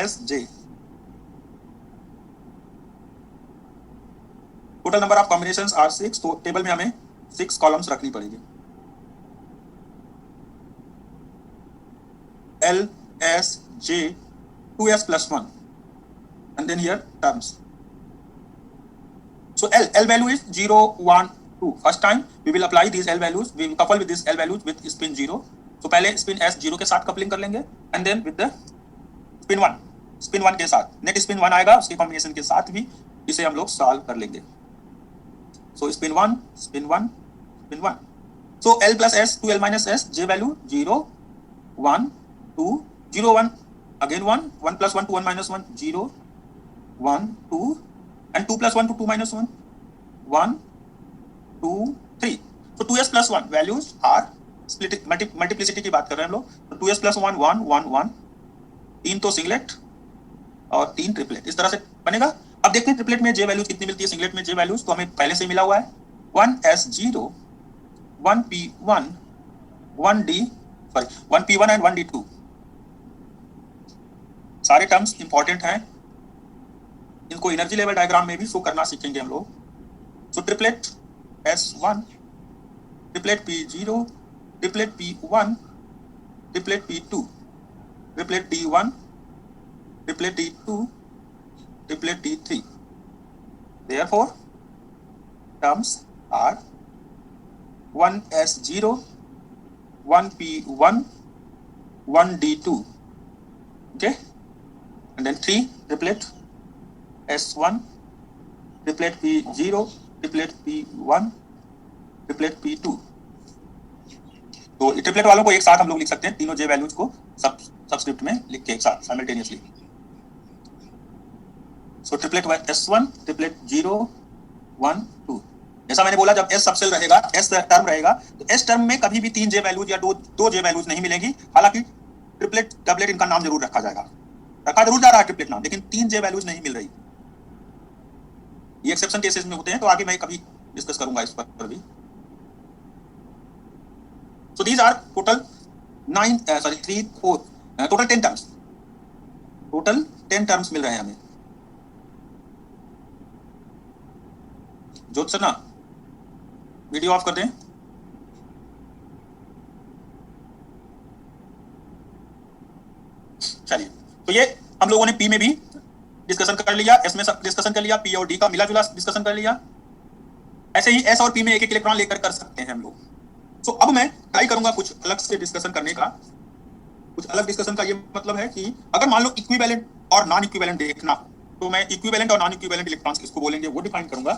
S J total number of combinations are 6. तो table में हमें 6 columns रखनी पड़ेगी. L S J 2S plus 1 and then here terms. So L value is 0, 1, 2. First time we will apply these L values. We will couple with these L values with spin 0. So पहले spin S 0 के साथ coupling कर लेंगे and then with the spin 1 के साथ net spin 1 आएगा उसके combination के साथ भी इसे हम लोग सॉल्व कर लेंगे. So spin 1 spin 1 spin 1. So L plus S 2L minus S J value 0, 1, 2, 0, 1 again 1, 1 plus 1 to 1 minus 1 0, 1, 2 and 2 plus 1 to 2 minus 1 1, 2, 3. So 2s plus 1 values are split multiplicity की बात कर रहे हैं हम लोग. तो 2s plus 1 1 1 1 3 तो सिंगलेट और 3 ट्रिपलेट. इस तरह से बनेगा. अब देखते हैं ट्रिपलेट में जे वैल्यूज कितनी मिलती है. सिंगलेट में जे वैल्यूज तो हमें पहले से मिला हुआ है 1s0 1p1 1p1 and 1d2. सारे टर्म्स इंपॉर्टेंट हैं. इनको एनर्जी लेवल डायग्राम में भी शो करना सीखेंगे हम लोग. So triplet S1, triplet P0, triplet P1, triplet P2, triplet D1, triplet D2, triplet D3. Therefore, terms are 1s0, 1p1, 1d2. Okay, and then 3 triplet S1, triplet P0, triplet P1, triplet P2. तो triplet वालों को एक साथ हम लोग लिख सकते हैं. तीनों जे वैल्यूज को सबस्क्रिप्ट में लिख के एक साथ साइमल्टेनियसली. सो ट्रिपलेट S1, ट्रिपलेट 0, 1, 2. जैसा मैंने बोला जब S सबसेल रहेगा, S टर्म रहेगा, तो S टर्म में कभी भी 3 जे वैल्यूज या दो जे वैल्यूज नहीं मिलेंगी. हालांकि ट्रिपलेट डबलेट इनका नाम जरूर रखा जाएगा. रखा जरूर जा रहा है ट्रिपलेट नाम, लेकिन 3 जे वैल्यूज नहीं मिल रही. ये एक्सेप्शन केसेस में होते हैं. तो आगे मैं कभी डिस्कस करूंगा इस पर भी. So these are total 10 terms. Total 10 terms मिल रहे हैं हमें. ज्योत्सना वीडियो ऑफ कर दें. चलिए, तो ये हम लोगों ने पी में भी डिस्कशन कर लिया, एस में डिस्कशन कर लिया, पी और डी का मिला जुला डिस्कशन कर लिया. ऐसे ही एस और पी में एक एक इलेक्ट्रॉन लेकर कर सकते हैं हम लोग. सो अब मैं ट्राई करूंगा कुछ अलग से डिस्कशन करने का. कुछ अलग डिस्कशन का ये मतलब है कि अगर मान लो इक्विवेलेंट और नॉन इक्विवेलेंट देखना, तो मैं इक्विवेलेंट और नॉन इक्विवेलेंट इलेक्ट्रॉन्स किसको बोलेंगे वो डिफाइन करूंगा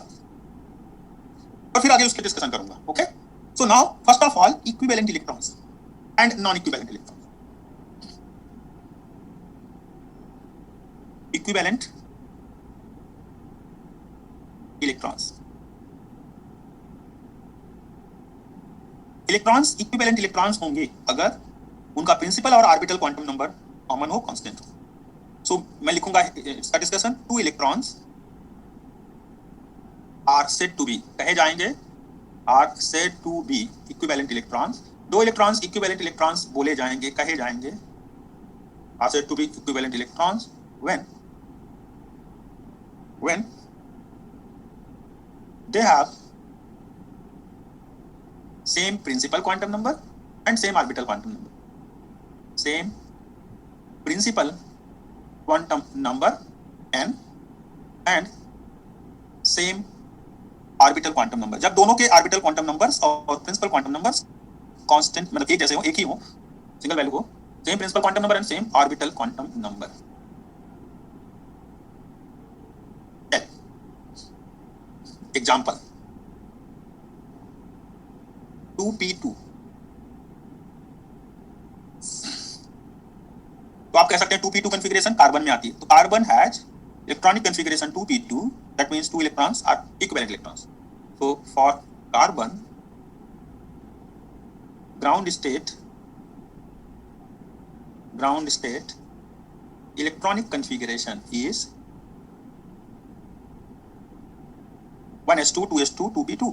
और फिर आगे उसके डिस्कशन करूंगा. Okay, so now first of all equivalent electrons and non equivalent electrons. Equivalent electrons. Electrons equivalent electrons होंगे अगर उनका प्रिंसिपल और ऑर्बिटल क्वांटम नंबर कॉमन हो, कांस्टेंट हो. सो मैं लिखूंगा इसका discussion. 2 electrons are said to be, कहे जाएंगे are said to be equivalent electrons. 2 electrons equivalent electrons बोले जाएंगे, कहे जाएंगे are said to be equivalent electrons when they have same principal quantum number and same orbital quantum number. Same principal quantum number n and same orbital quantum number. जब दोनों के orbital quantum numbers और principal quantum numbers constant मतलब एक जैसे हो, एक ही हो, सिंगल वैल्यू हो, same principal quantum number and same orbital quantum number. Example 2p2, तो आप कह सकते हैं 2p2 कॉन्फ़िगरेशन कार्बन में आती है, तो carbon has electronic configuration 2p2, that means 2 electrons are equivalent electrons. So for carbon, ground state electronic configuration is 1s2 2s2 2p2.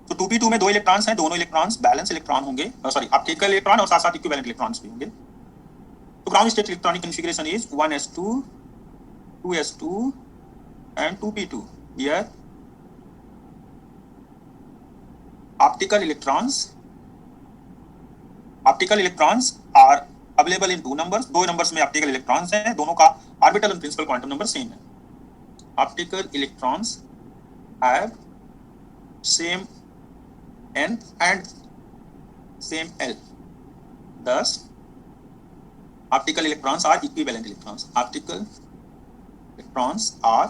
तो 2p2 में 2 इलेक्ट्रॉन्स हैं, दोनों इलेक्ट्रॉन्स बैलेंस इलेक्ट्रॉन होंगे, सॉरी ऑप्टिकल इलेक्ट्रॉन और साथ साथ इक्विवेलेंट इलेक्ट्रॉन्स भी होंगे. तो ground state electronic configuration is 1s2 2s2 and 2p2. Here optical electrons are available in 2 numbers. 2 numbers में optical electrons हैं, दोनों का orbital and principal quantum number same है. Optical electrons have same n and same l. Thus, optical electrons are equivalent electrons. Optical electrons are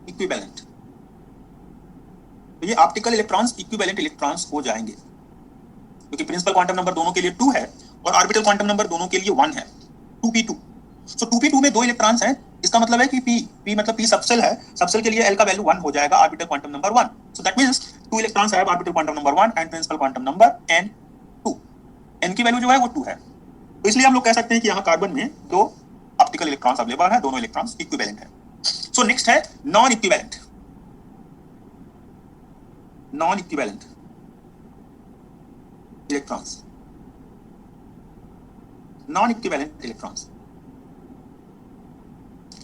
equivalent. तो ये optical electrons equivalent electrons हो जाएंगे, क्योंकि प्रिंसिपल क्वांटम नंबर दोनों के लिए 2 है और ऑर्बिटल क्वांटम नंबर दोनों के लिए 1 है, 2p2. सो 2p2 में 2 इलेक्ट्रॉन्स हैं, इसका मतलब है कि p मतलब p सबसेल है, सबसेल के लिए l का वैल्यू 1 हो जाएगा, orbital quantum number 1. So that means 2 electrons have orbital quantum number 1 and principal quantum number n2. n की वैल्यू जो है वो 2 है, तो इसलिए हम लोग कह सकते हैं कि यहाँ कार्बन में 2 ऑप्टिकल इलेक्ट्रॉन्स अवेलेबल है, दोनों इलेक्ट्रॉन्स इक्विवेलेंट है. सो नेक्स्ट है non equivalent electrons. Non-equivalent electrons.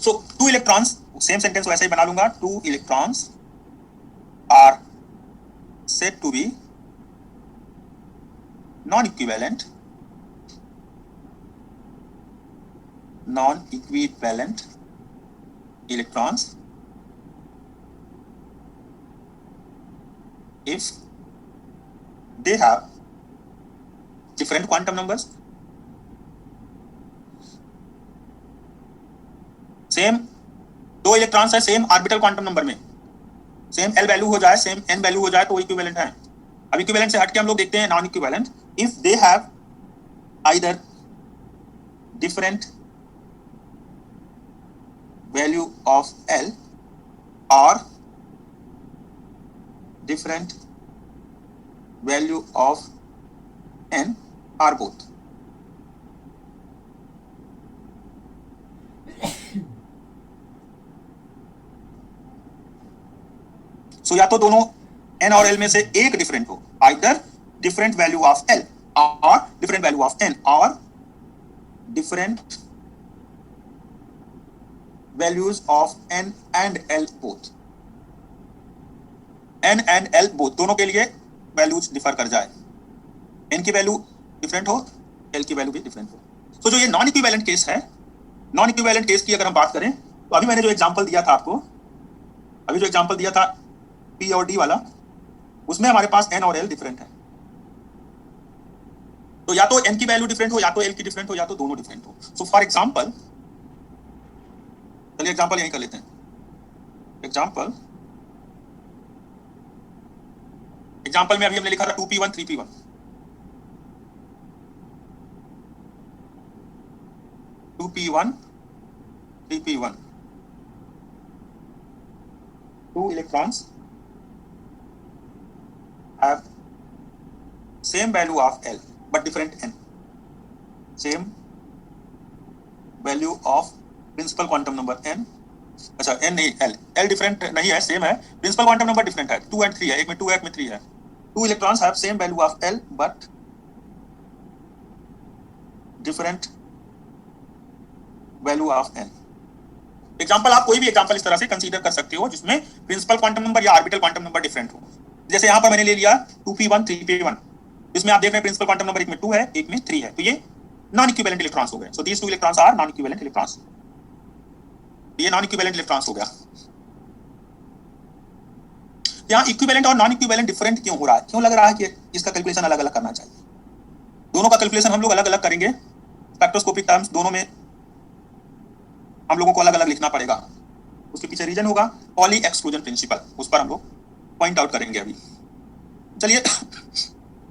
So 2 electrons, same sentence वैसे ही बना लूंगा. 2 electrons are said to be non-equivalent electrons if they have different quantum numbers. Same 2 electrons है, same orbital quantum number में, same l value हो जाए, same n value हो जाए तो इक्विवेलेंट है. अब इक्विवेलेंट से हटके हम लोग देखते हैं non equivalent. If they have either different value of l और different value of n or both. So या तो दोनों n और l में से एक डिफरेंट हो, either different value of l or different value of n or different values of n and l both. n and l both दोनों के लिए वैल्यूज डिफर कर जाए, n की वैल्यू डिफरेंट हो, l की वैल्यू भी डिफरेंट हो. तो जो ये नॉन इक्विवेलेंट केस है, नॉन इक्विवेलेंट केस की अगर हम बात करें तो अभी मैंने जो एग्जांपल दिया था आपको, अभी जो एग्जांपल दिया था p और d वाला, उसमें हमारे पास n और l डिफरेंट है. तो या तो n की वैल्यू डिफरेंट हो, या तो l की डिफरेंट हो, या तो दोनों डिफरेंट हो. सो फॉर एग्जांपल, चलिए एग्जांपल यहीं कर लेते हैं. एग्जांपल में अभी हमने लिखा था 2p1 3p1. 2p1 3p1. 2 electrons have same value of L but different n. Same value of principal quantum number n. अच्छा n नहीं l डिफरेंट नहीं है, सेम है. प्रिंसिपल क्वांटम नंबर डिफरेंट है, 2 and 3 है, एक में 2 है, एक में 3 है. 2 electrons have same value of L but different value of n. Example आप कोई भी एग्जांपल इस तरह से कंसीडर कर सकते हो जिसमें प्रिंसिपल क्वांटम नंबर या ऑर्बिटल क्वांटम नंबर डिफरेंट हो. जैसे यहाँ पर मैंने ले लिया 2p1 3p1, इसमें आप देख रहे हैं प्रिंसिपल क्वांटम नंबर एक में 2 है, एक में 3 है, तो ये नॉन इक्विवेलेंट इलेक्ट्रॉन्स हो गए. So these 2 electrons are non equivalent electrons. ये नॉन इक्विवेलेंट इलेक्ट्रॉन्स हो गया. यहाँ इक्विवेलेंट और नॉन इक्विवेलेंट डिफरेंट क्यों हो रहा है, क्यों लग रहा है कि इसका कैलकुलेशन अलग अलग करना चाहिए? दोनों का कैलकुलेशन हम लोग अलग अलग करेंगे, स्पेक्ट्रोस्कोपिक टर्म्स दोनों में हम लोगों को अलग अलग लिखना पड़ेगा. उसके पीछे रीजन होगा पॉली एक्सक्लूजन प्रिंसिपल, उस पर हम लोग पॉइंट आउट करेंगे अभी। चलिए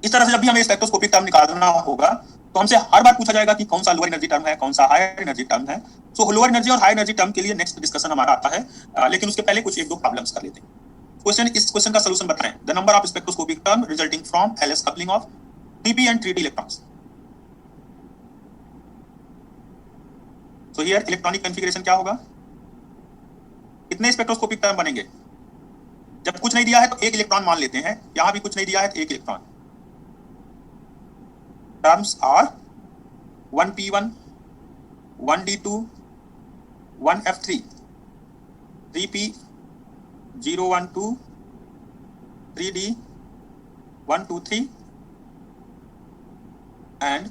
इस तरह से जब भी हमें स्पेक्ट्रोस्कोपिक टर्म निकालना होगा तो हमसे हर बार पूछा जाएगा कि कौन सा लोअर एनर्जी टर्म है, कौन सा हायर एनर्जी टर्म है। सो लोअर एनर्जी और हाई एनर्जी टर्म के लिए नेक्स्ट डिस्कशन हमारा आता है, लेकिन उसके पहले कुछ एक दो प्रॉब्लम्स कर लेते हैं। इस क्वेश्चन का सोल्यूशन बताएं। The number of spectroscopic term resulting from LS coupling of 3p and 3d electrons. So here electronic configuration क्या होगा, कितने स्पेक्ट्रोस्कोपिक टर्म बनेंगे। जब कुछ नहीं दिया है तो एक इलेक्ट्रॉन मान लेते हैं, यहां भी कुछ नहीं दिया है तो एक electron. Terms are 1p1, 1d2, 1f3, 3p012, 3d 123 and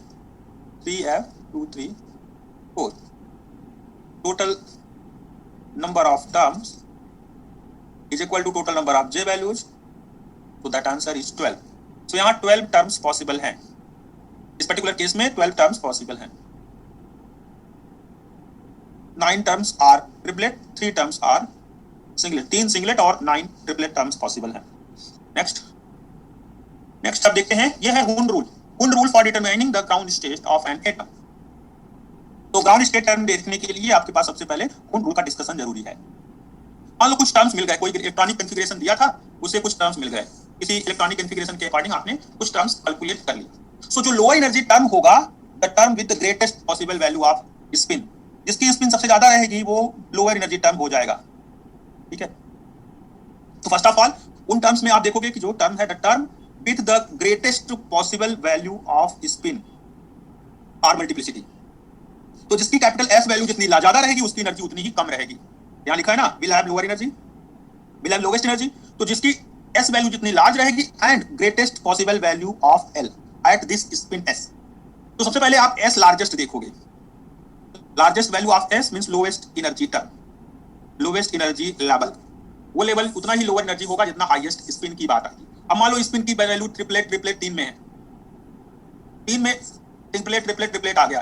3f234. Total number of terms is equal to total number of J values, so that answer is 12. So यहाँ 12 terms possible हैं, इस पर्टिकुलर केस में 12 terms possible हैं। 9 terms are triplet, 3 terms are singlet, 3 singlet और 9 triplet terms possible हैं। Next अब देखते हैं, यह है हुन rule for determining the ground state of an atom. तो ग्राउंड स्टेट टर्म देखने के लिए आपके पास सबसे पहले हुन रूल का डिस्कशन जरूरी है। मान लो कुछ टर्म्स मिल गए, कोई इलेक्ट्रॉनिक कॉन्फ़िगरेशन दिया था, उससे कुछ टर्म्स मिल गए, किसी इलेक्ट्रॉनिक कॉन्फ़िगरेशन के अकॉर्डिंग आपने कुछ टर्म्स कैलकुलेट कर ली। सो जो लोअर एनर्जी टर्म होगा, the term with the greatest possible value of spin, जिसकी स्पिन सबसे ज्यादा रहेगी वो लोअर एनर्जी टर्म हो जाएगा। ठीक है, तो फर्स्ट ऑफ ऑल उन टर्म्स में आप देखोगे कि जो टर्म है the term with the greatest possible value of spin or multiplicity, तो जिसकी कैपिटल एस वैल्यू जितनी ज्यादा रहेगी उसकी एनर्जी उतनी ही कम रहेगी। यहाँ लिखा है ना, will have lower energy, will have lowest energy, तो जिसकी एस वैल्यू जितनी लार्ज रहेगी and greatest possible value of L at this spin S. तो सबसे पहले आप एस लार्जेस्ट देखोगे, largest value of S means lowest energy term, lowest energy level, वो लेवल उतना ही लोअर एनर्जी होगा जितना हाईएस्ट स्पिन की बात आएगी। अब मान लो स्पिन की वैल्यू ट्रिपलेट 3 में है, 3 में ट्रिपलेट आ गया,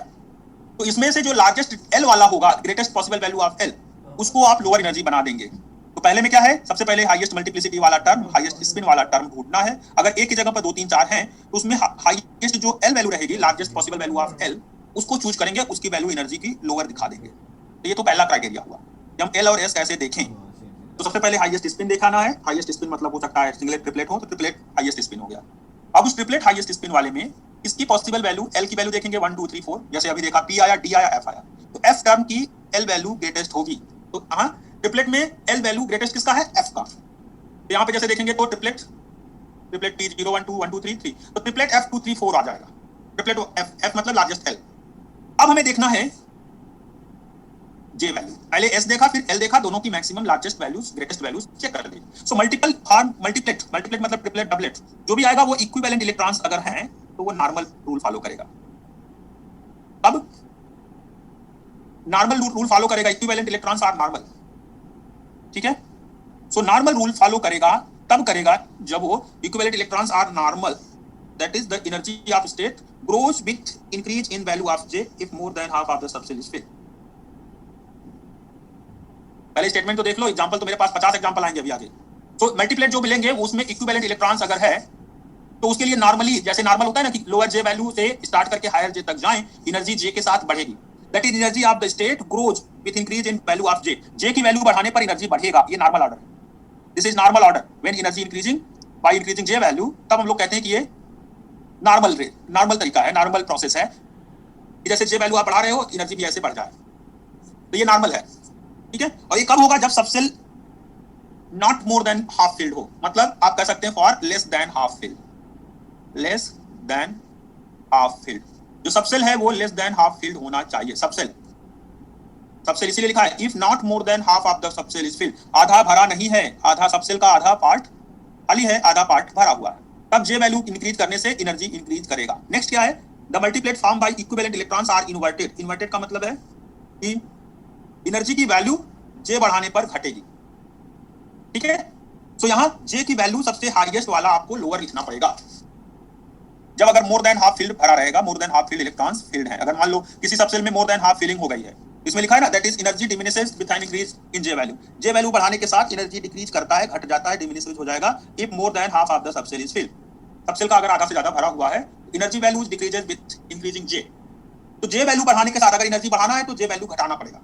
तो इसमें से जो लार्जेस्ट एल वाला होगा, greatest possible value of L, उसको आप लोअर एनर्जी बना देंगे। तो पहले में क्या है, सबसे पहले हाईएस्ट मल्टीप्लिसिटी वाला टर्म, हाईएस्ट स्पिन वाला टर्म ढूंढना है। अगर एक की जगह पर 2 3 4 हैं तो उसमें हाईएस्ट जो एल वैल्यू रहेगी, largest possible value of L, उसको चूज करेंगे, उसकी वैल्यू एनर्जी की लोअर दिखा देंगे। तो ये तो पहला क्राइटेरिया हुआ। जब हम एल और एस कैसे देखें, तो सबसे पहले हाईएस्ट स्पिन दिखाना है। हाईएस्ट स्पिन मतलब हो सकता है सिंगलेट ट्रिपलेट हो, तो ट्रिपलेट हाईएस्ट स्पिन हो गया। अब उस ट्रिपलेट हाईएस्ट स्पिन वाले में इसकी पॉसिबल वैल्यू, एल की वैल्यू देखेंगे 1 2 3 4, जैसे अभी देखा पी आया, डी आया, एफ आया, तो एफ टर्म की एल वैल्यू ग्रेटेस्ट होगी। तो ट्रिपलेट में एल वैल्यू ग्रेटेस्ट किसका है, एफ का। तो यहाँ पे जैसे देखेंगे तो ट्रिपलेट टी 0 1 2 1 2 3 3, तो ट्रिपलेट एफ 2 3 4 आ जाएगा। ट्रिपलेट एफ मतलब लार्जेस्ट एल। अब हमें देखना है जे वैल्यू, पहले एस देखा फिर एल देखा, दोनों की maximum largest values greatest values check कर ली। सो मल्टीप्लेट मतलब ट्रिपलेट डबलेट जो भी आएगा वो इक्विवेलेंट इलेक्ट्रॉन्स अगर हैं तो वो नॉर्मल रूल फॉलो करेगा। अब नॉर्मल रूल फॉलो करेगा, इक्विवेलेंट इलेक्ट्रॉन्स आर नॉर्मल। ठीक है, सो नॉर्मल रूल फॉलो करेगा तब करेगा जब वो equivalent electrons are normal, that is the energy of state grows with increase in value of J if more than half of the subshell is filled। पहले statement तो देख लो, example तो मेरे पास 50 एग्जांपल आएंगे अभी आगे। तो मल्टीप्लेट जो मिलेंगे उसमें इक्विवेलेंट इलेक्ट्रॉन्स अगर है तो उसके लिए नॉर्मली, जैसे नॉर्मल होता है ना कि लोअर जे वैल्यू से स्टार्ट करके हायर जे तक जाएं, एनर्जी जे के साथ बढ़ेगी। That is energy of the state grows with increase in value of J. J की वैल्यू बढ़ाने पर एनर्जी बढ़ेगा, ये normal order. This is normal order when energy increasing by increasing J value, तब हम लोग कहते हैं कि ये नॉर्मल तरीका है, नॉर्मल प्रोसेस है। जैसे जे वैल्यू आप बढ़ा रहे हो, एनर्जी भी ऐसे बढ़ जाए, तो ये नॉर्मल है। ठीक है, और ये कब होगा, जब subshell not more than half filled हो, मतलब आप कह सकते हैं for less than half filled, less than half filled. जो सबसेल है वो लेस देन हाफ फिल्ड होना चाहिए। सबसेल इसीलिए लिखा है if not more than half of the subshell is field, आधा भरा नहीं है, आधा सबसेल का आधा पार्ट खाली है, आधा पार्ट भरा हुआ है, तब जे वैल्यू इंक्रीज करने से एनर्जी इंक्रीज करेगा। नेक्स्ट क्या है, the multiplet form by equivalent electrons are inverted. Inverted का मतलब है कि एनर्जी की वैल्यू जे बढ़ाने पर घटेगी। ठीक है, सो यहां जे की वैल्यू सबसे हाईएस्ट वाला आपको लोअर लिखना पड़ेगा। जब अगर मोर देन हाफ फील्ड भरा रहेगा, मोर than half field electrons field है, अगर मान लो किसी सबसेल में मोर देन हाफ फिलिंग हो गई है, इसमें लिखा है ना, that is energy diminishes with an increase in J value. J value बढ़ाने के साथ एनर्जी डिक्रीज करता है, घट जाता है, डिमिनिश हो जाएगा if more than half of the subshell is filled. Subshell का अगर आधा से ज्यादा भरा हुआ है, energy value decreases with increasing J. तो जे वैल्यू बढ़ाने के साथ अगर एनर्जी बढ़ाना है तो जे वैल्यू घटाना पड़ेगा।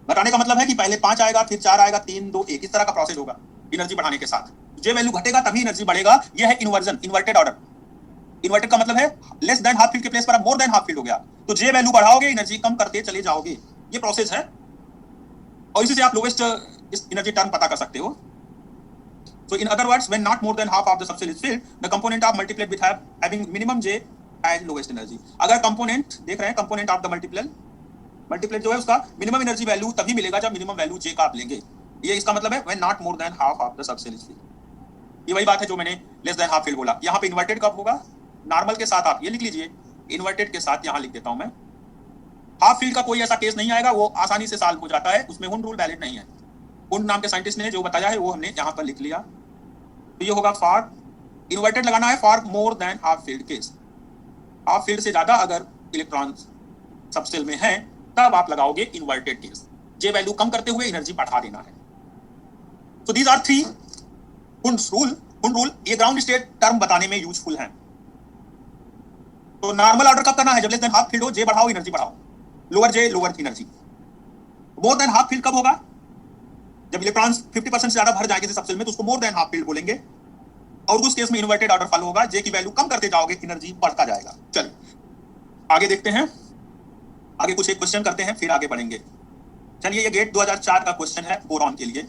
घटाने का मतलब है कि पहले 5 आएगा, फिर 4 आएगा, 3 2 1, इस तरह का प्रोसेस होगा एनर्जी बढ़ाने के साथ। जे वैल्यू घटेगा तभी एनर्जी बढ़ेगा। यह है इन्वर्जन, इन्वर्टेड ऑर्डर। इन्वर्टेड का मतलब है लेस देन हाफ फील्ड के प्लेस पर मोर देन हाफ फील्ड हो गया, तो जे वैल्यू बढ़ाओगे, एनर्जी कम करते चले जाओगे। ये प्रोसेस है और इसी से आप लोवेस्ट एनर्जी टर्म पता कर सकते हो। So in other words, when not more than half of the subcell is filled, the component of multiplet with having minimum J as lowest energy. अगर component देख रहे हैं, component of the multiplet जो है उसका मिनिमम एनर्जी वैल्यू तभी मिलेगा जब मिनिमम वैल्यू J का आप लेंगे। ये इसका मतलब है when not more than half of the subcell is filled। ये वही बात है जो मैंने less than half filled बोला। यहाँ पे इन्वर्टेड कब होगा? नॉर्मल के साथ आप ये लिख लीजिए, इन्वर्टेड के साथ यहाँ लिख देता हूँ मैं। हाफ फील्ड का कोई ऐसा केस नहीं आएगा, वो आसानी से सॉल्व हो जाता है, उसमें हुन रूल वैलिड नहीं है। हुन नाम के साइंटिस्ट ने जो बताया है वो हमने यहाँ पर लिख लिया। तो ये होगा फॉर इन्वर्टेड लगाना है for more than half filled case. Half field से ज्यादा अगर इलेक्ट्रॉन सबसेल में है तब आप लगाओगे इन्वर्टेड केस। जे वैल्यू कम करते हुए एनर्जी बढ़ा देना है। So these are 3 Hund's rule. Hund rule ये ग्राउंड स्टेट टर्म बताने में यूजफुल है। तो नॉर्मल ऑर्डर कब करना है? जब लेस देन हाफ फील्ड हो, जे बढ़ाओ, एनर्जी बढ़ाओ। Lower J lower energy. More than half filled कब होगा? जब इलेक्ट्रॉन्स 50% से ज्यादा भर जाएंगे सबसेल में तो उसको मोर देन हाफ फील्ड बोलेंगे और उस केस में इन्वर्टेड ऑर्डर फॉलो होगा। जे की वैल्यू कम करते जाओगे, एनर्जी बढ़ता जाएगा। चलिए आगे देखते हैं, आगे कुछ एक क्वेश्चन करते हैं फिर आगे बढ़ेंगे। चलिए ये गेट 2004 का क्वेश्चन है बोरॉन के लिए।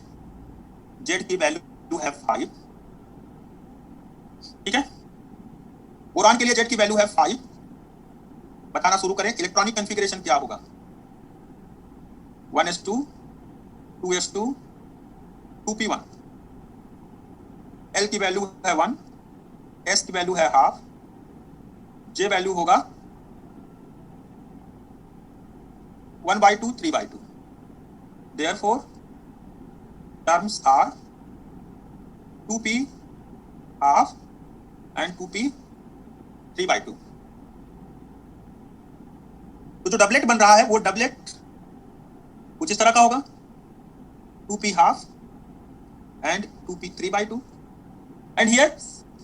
जेड की वैल्यू है 5, ठीक है। बोरॉन के लिए जेड की वैल्यू है 5। बताना शुरू करें, इलेक्ट्रॉनिक कॉन्फ़िगरेशन क्या होगा? 1s2 2s2 2p1। L की वैल्यू है 1, S की वैल्यू है हाफ, J वैल्यू होगा 1/2 3/2। Therefore terms are 2p half and 2p 3/2। तो जो डबलेट बन रहा है वो डबलेट कुछ इस तरह का होगा, 2p half and 2p 3/2। And here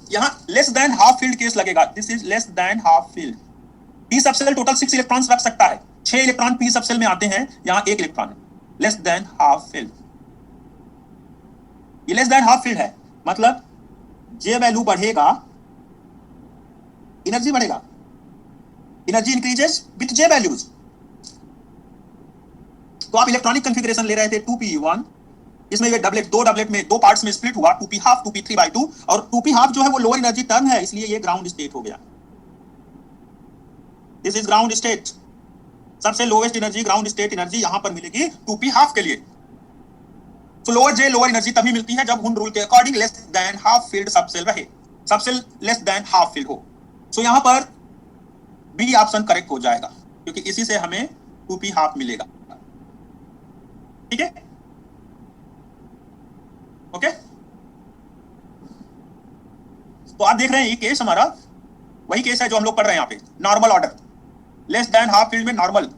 यहाँ less than half filled case लगेगा। This is less than half filled. P subshell total 6 electrons रख सकता है, 6 इलेक्ट्रॉन पी सबसेल में आते हैं, यहाँ 1 इलेक्ट्रॉन है। लेस देन हाफ फील्ड, ये लेस देन हाफ फील्ड है, मतलब जे वैल्यू बढ़ेगा, एनर्जी बढ़ेगा, energy increases with J values. तो आप इलेक्ट्रॉनिक कॉन्फ़िगरेशन ले रहे थे 2p1, इसमें ये डबलेट 2 डबलेट में 2 पार्ट्स में स्प्लिट हुआ, 2p हाफ 2p 3/2, और 2p हाफ जो है वो लोअर एनर्जी टर्म है, इसलिए ये ग्राउंड स्टेट हो गया। This is ground state. सबसे lowest energy ground state energy यहां पर मिलेगी 2p हाफ के लिए। तो लोअर जे लोअर एनर्जी तभी मिलती है जब हुन रूल के according less than half filled subshell रहे, subshell less than half filled हो। सो यहां पर बी ऑप्शन करेक्ट हो जाएगा क्योंकि इसी से हमें 2p हाफ मिलेगा, ठीक है। ओके, तो आप देख रहे हैं ये केस हमारा वही केस है जो हम लोग पढ़ रहे हैं यहाँ पे। Normal order less than half filled में नॉर्मल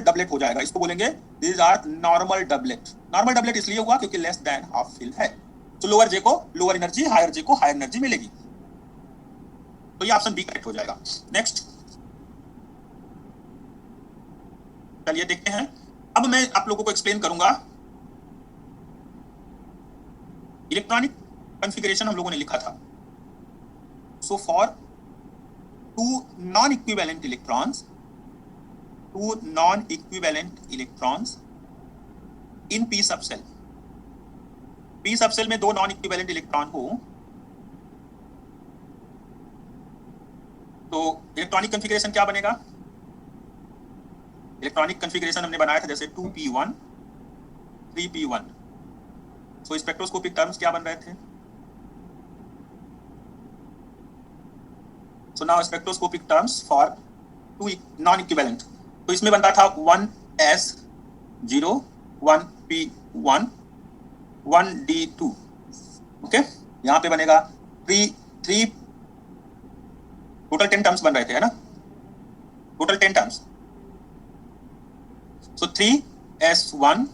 डबलेट हो जाएगा, इसको बोलेंगे this are normal doublet. Normal doublet इसलिए हुआ क्योंकि लेस देन हाफ फील्ड है, तो लोअर जे को लोअर एनर्जी, हायर जे को हायर एनर्जी मिलेगी। तो ये ऑप्शन बी करेक्ट हो जाएगा। नेक्स्ट चलिए देखते हैं। अब मैं आप लोगों को एक्सप्लेन करूंगा इलेक्ट्रॉनिक कॉन्फ़िगरेशन हम लोगों ने लिखा था। So for 2 non equivalent electrons in p subshell, p subshell में 2 नॉन इक्विवेलेंट इलेक्ट्रॉन हो तो इलेक्ट्रॉनिक कॉन्फ़िगरेशन क्या बनेगा? इलेक्ट्रॉनिक कॉन्फ़िगरेशन हमने बनाया था जैसे 2p1 3p1। सो स्पेक्ट्रोस्कोपिक टर्म्स क्या बन रहे थे? So now spectroscopic terms for 2 non equivalent, तो इसमें बनता था 1s0 1p1 1d2। ओके, यहां पे बनेगा 3 टोटल 10 टर्म्स बन रहे थे, है ना, total 10 terms. So 3s1,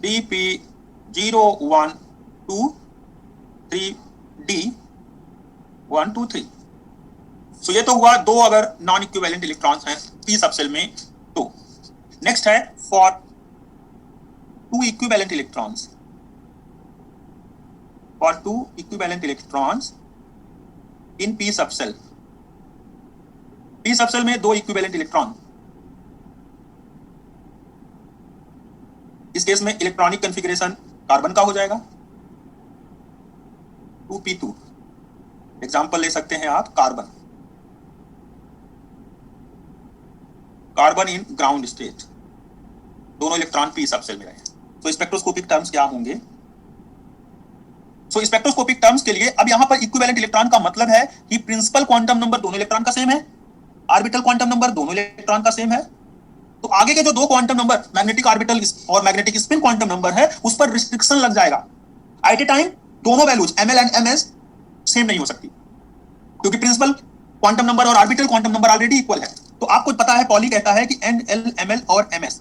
3p012, 3d123. सो ये तो हुआ दो अगर नॉन इक्विवेलेंट इलेक्ट्रॉन्स हैं पी सबसेल में तो। नेक्स्ट है for two equivalent electrons, for two equivalent electrons in p subshell. P subshell में दो इक्विवेलेंट इलेक्ट्रॉन, इस केस में इलेक्ट्रॉनिक कॉन्फ़िगरेशन कार्बन का हो जाएगा 2p2। एग्जांपल ले सकते हैं आप carbon, carbon in ground state, दोनों इलेक्ट्रॉन पी सबसेल में रहे। तो स्पेक्ट्रोस्कोपिक टर्म्स क्या होंगे? सो स्पेक्ट्रोस्कोपिक टर्म्स के लिए अब यहां पर इक्विवेलेंट इलेक्ट्रॉन का मतलब है कि प्रिंसिपल क्वांटम नंबर दोनों इलेक्ट्रॉन का सेम है, ऑर्बिटल क्वांटम नंबर दोनों इलेक्ट्रॉन का सेम है। तो आगे के जो दो क्वांटम नंबर मैग्नेटिक ऑर्बिटल और मैग्नेटिक स्पिन क्वांटम नंबर है उस पर रिस्ट्रिक्शन लग जाएगा। एट ए टाइम दोनों values ml and ms same नहीं हो सकती, क्योंकि प्रिंसिपल क्वांटम नंबर और orbital quantum number already equal है। तो आपको पता है पॉली कहता है कि nl ml और ms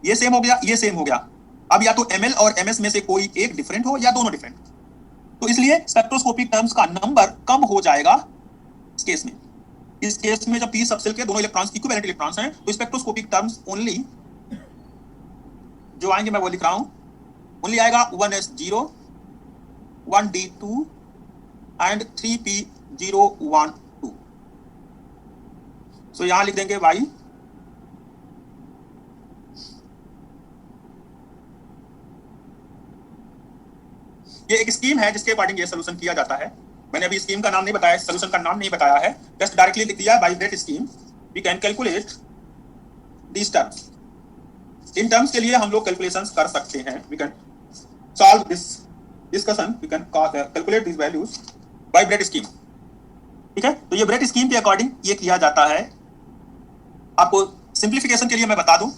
ये सेम हो गया, ये सेम हो गया। अब या तो ml और ms में से कोई एक डिफरेंट हो या दोनों डिफरेंट। तो इसलिए स्पेक्ट्रोस्कोपिक टर्म्स का नंबर कम हो जाएगा इस केस में। इस केस में जब पी सबसेल के दोनों इलेक्ट्रॉन्स इक्विवेलेंट इलेक्ट्रॉन्स हैं तो स्पेक्ट्रोस्कोपिक टर्म्स ओनली जो आएंगे मैं वो लिख रहा हूं, ओनली आएगा 1s0, 1d2 एंड 3p012। सो यहां लिख देंगे y ये एक स्कीम है जिसके अकॉर्डिंग ये सोल्यूशन किया जाता है। मैंने अभी स्कीम का नाम नहीं बताया, सोल्यूशन का नाम नहीं बताया है, जस्ट डायरेक्टली लिख दिया by that scheme we can calculate these terms. इन टर्म्स के लिए हम लोग कैलकुलेशंस कर सकते हैं, we can solve this discussion, we can calculate this values by Breit scheme. ठीक है, तो ये ब्रेट स्कीम के अकॉर्डिंग ये किया जाता है। आपको सिंप्लीफिकेशन के लिए मैं बता दूं,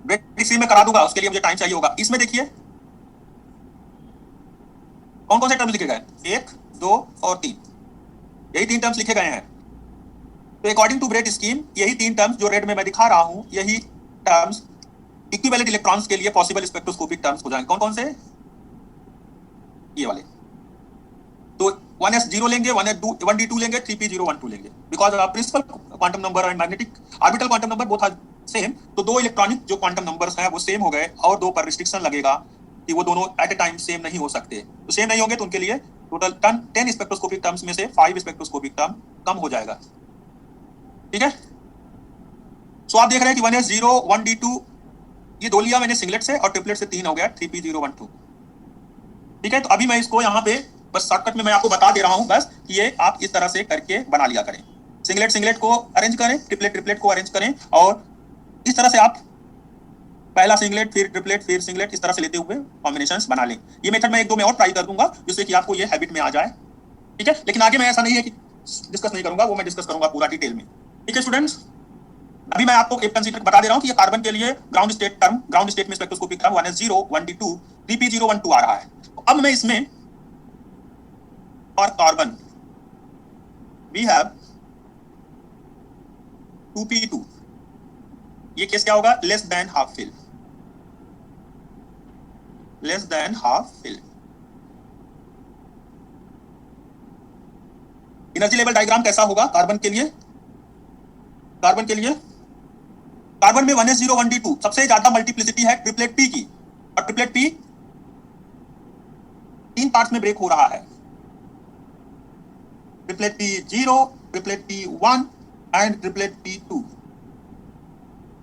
ब्रेट स्कीम में करा दूंगा, उसके लिए मुझे टाइम चाहिए होगा। इसमें देखिए कौन कौन से टर्म्स लिखे गए, 1, 2 और 3, यही 3 टर्म्स लिखे गए हैं। तो अकॉर्डिंग टू ब्रेट स्कीम यही 3 टर्म्स जो रेड में मैं दिखा रहा हूं, यही टर्म्स इक्विवेलेंट इलेक्ट्रॉन्स के लिए पॉसिबल स्पेक्ट्रोस्कोपिक टर्म्स हो जाएंगे। कौन कौन से? ये वाले। तो 1s0 लेंगे, 1d2 लेंगे, 3p012 लेंगे, because principal quantum number and magnetic orbital quantum number both are same. तो दो इलेक्ट्रॉनिक जो क्वांटम नंबर्स हैं वो सेम हो गए और दो पर रिस्ट्रिक्शन लगेगा कि वो दोनों एट ए टाइम सेम नहीं हो सकते। तो सेम नहीं होंगे तो उनके लिए टोटल 10 स्पेक्ट्रोस्कोपिक टर्म्स में से 5 स्पेक्ट्रोस्कोपिक टर्म कम हो जाएगा। ठीक है, सो आप देख रहे हैं कि 1s0, 1d2 ये दो लिया मैंने सिंगलेट से और ट्रिपलेट से 3 हो गया 3p012। ठीक है, तो अभी मैं इसको यहाँ पे बस शॉर्टकट में मैं आपको बता दे रहा हूँ बस कि ये आप इस तरह से करके बना लिया करें। सिंगलेट सिंगलेट को अरेंज करें, ट्रिपलेट ट्रिपलेट को अरेंज करें और इस तरह से आप पहला सिंगलेट फिर ट्रिपलेट फिर सिंगलेट इस तरह से लेते हुए कॉम्बिनेशंस बना लें। ये मेथड मैं 1-2 में और ट्राई कर दूंगा जिससे कि आपको ये हैबिट में आ जाए। ठीक है, लेकिन आगे मैं ऐसा नहीं है कि डिस्कस नहीं करूंगा, वो मैं डिस्कस करूंगा पूरा डिटेल में। ठीक है स्टूडेंट्स, अभी मैं आपको एक कंसीडर बता दे रहा हूं कि ये कार्बन के लिए ground state term, ground state में spectroscopic term 1s0, 1d2, 3p012 आ रहा है। तो अब मैं इसमें और कार्बन वी हैव 2p2, ये केस क्या होगा? Less than half fill, less than half fill. Energy level diagram कैसा होगा कार्बन के लिए? कार्बन के लिए, कार्बन में 1s0, 1d2 सबसे ज्यादा मल्टीप्लिसिटी है ट्रिपलेट p की, और ट्रिपलेट p 3 पार्ट्स में ब्रेक हो रहा है। Triplet p0, triplet p1 and triplet p2।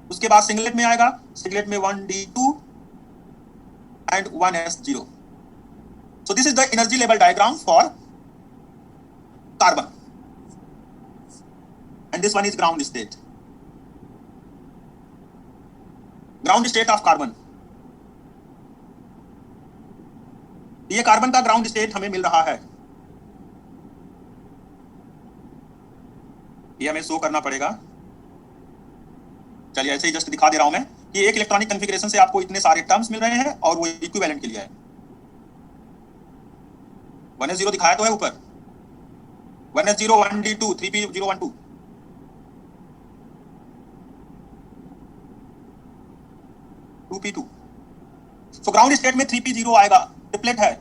उसके बाद सिंगलेट में आएगा, सिंगलेट में 1d2 and 1s0। So this is the energy level diagram for carbon and this one is ground state, ground state of carbon। ये carbon का ground state हमें मिल रहा है, ये हमें शो करना पड़ेगा। चलिए ऐसे ही जस्ट दिखा दे रहा हूं मैं कि एक इलेक्ट्रॉनिक कॉन्फ़िगरेशन से आपको इतने सारे टर्म्स मिल रहे हैं और वो इक्विवेलेंट के लिए है। 1s0 दिखाया तो है ऊपर, 1s0, 1d2, 3p012, 2p2। So ground state में 3p0 आएगा, ट्रिपलेट है।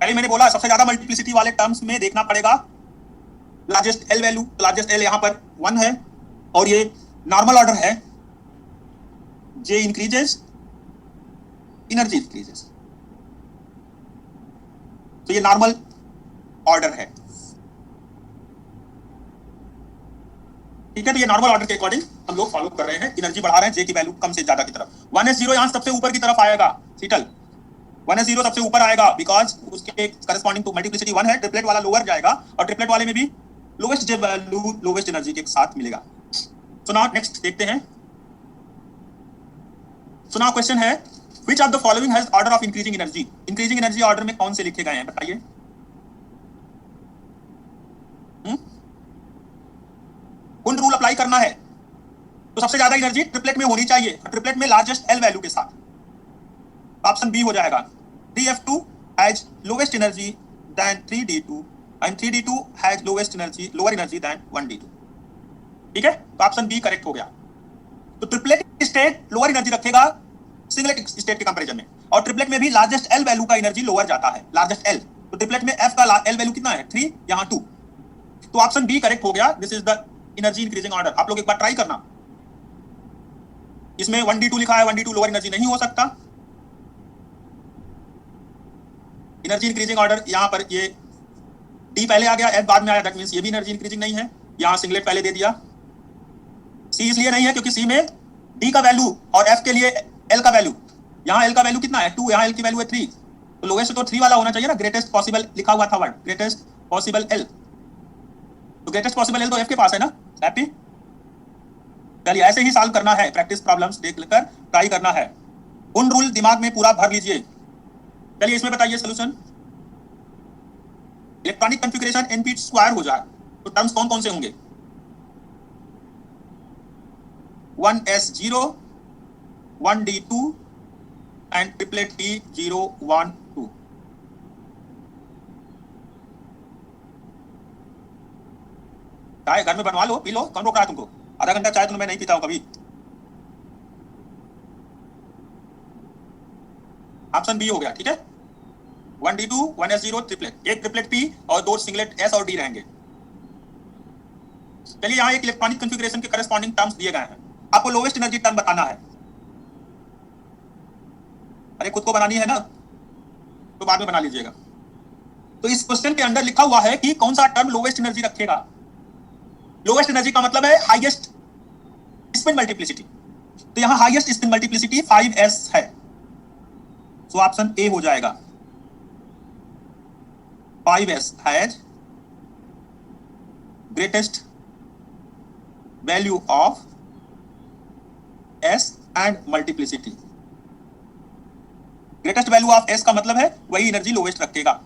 पहले मैंने बोला सबसे ज्यादा मल्टीप्लिसिटी वाले टर्म्स में देखना पड़ेगा largest L value. Largest L यहाँ पर 1 है और ये नॉर्मल ऑर्डर है, जे इंक्रीजेस एनर्जी इंक्रीजेस, तो ये नॉर्मल ऑर्डर है। ठीक है, तो ये नॉर्मल ऑर्डर के अकॉर्डिंग हम लोग फॉलो कर रहे हैं, एनर्जी बढ़ा रहे हैं जे की वैल्यू कम से ज्यादा की तरफ। 1s0 यहाँ सबसे ऊपर की तरफ आएगा, सीटल 1s0 सबसे ऊपर आएगा बिकॉज उसके करस्पॉन्डिंग टू मल्टीप्लिसिटी 1 है। ट्रिपलेट वाला लोअर जाएगा और ट्रिपलेट वाले में भी लोवेस्ट जे वैल्यू लोवेस्ट एनर्जी के साथ मिलेगा। सो नाउ नेक्स्ट देखते हैं। सो नाउ क्वेश्चन है which of the following has order of increasing energy. Increasing energy order में कौन से लिखे गए हैं बताइए। कौन रूल अप्लाई करना है? तो सबसे ज्यादा एनर्जी ट्रिपलेट में होनी चाहिए, ट्रिपलेट में लार्जेस्ट एल वैल्यू के साथ। ऑप्शन बी हो जाएगा 3f2 has lowest energy than 3d2 and 3d2 has lowest energy lower energy than 1d2। ठीक है, तो ऑप्शन बी करेक्ट हो गया। तो ट्रिपलेट स्टेट लोअर एनर्जी रखेगा सिंगलेट स्टेट के कंपैरिजन में, और ट्रिपलेट में भी लार्जेस्ट एल वैल्यू का एनर्जी लोअर जाता है, लार्जेस्ट एल। तो ट्रिपलेट में एफ का एल वैल्यू कितना है 3, यहाँ 2, तो ऑप्शन बी करेक्ट हो गया। This is the energy increasing order. आप लोग एक बार ट्राई करना, इसमें 1d2 लिखा है, 1d2 लोअर एनर्जी नहीं हो सकता। एनर्जी इंक्रीजिंग ऑर्डर यहाँ पर ये डी पहले आ गया, एफ बाद में आया, दैट मींस ये भी एनर्जी इंक्रीजिंग नहीं है। यहाँ सिंगलेट पहले दे दिया। सी इसलिए नहीं है क्योंकि सी में डी का वैल्यू और एफ के लिए एल का वैल्यू, यहाँ एल का वैल्यू कितना है 2, यहाँ एल की वैल्यू है 3, तो लोवेस्ट तो 3 वाला होना चाहिए ना। ग्रेटेस्ट पॉसिबल लिखा हुआ था वर्ड, ग्रेटेस्ट पॉसिबल एल, तो ग्रेटेस्ट पॉसिबल एल तो एफ के पास है ना। हैप्पी, चलिए ऐसे ही सॉल्व करना है, प्रैक्टिस प्रॉब्लम्स देख लेकर ट्राई करना है। उन रूल दिमाग में पूरा भर लीजिए। चलिए इसमें बताइए solution. Electronic configuration np square हो जाए तो टर्म्स कौन कौन से होंगे? 1s0 1d2 and triplet p0 1 2। चाय घर में बनवा लो, पी लो, कौन रोक रहा है तुमको? आधा घंटा चाय तो मैं नहीं पीता हूं कभी। ऑप्शन बी हो गया। ठीक है, 1d2 1s0 ट्रिपलेट, एक ट्रिपलेट p और 2 सिंगलेट s और d रहेंगे। चलिए यहाँ एक इलेक्ट्रॉनिक कॉन्फ़िगरेशन के करस्पॉन्डिंग टर्म्स दिए गए हैं, आपको लोवेस्ट एनर्जी टर्म बताना है। अरे खुद को बनानी है ना, तो बाद में बना लीजिएगा। तो इस क्वेश्चन के अंदर लिखा हुआ है कि कौन सा टर्म लोवेस्ट एनर्जी रखेगा। लोवेस्ट एनर्जी का मतलब है हाईएस्ट स्पिन मल्टीप्लिसिटी, तो यहाँ हाईएस्ट स्पिन मल्टीप्लिसिटी 5s है, तो ऑप्शन ए हो जाएगा। 5s has greatest value of s and multiplicity. Greatest value of s का मतलब है वही एनर्जी लोवेस्ट रखेगा।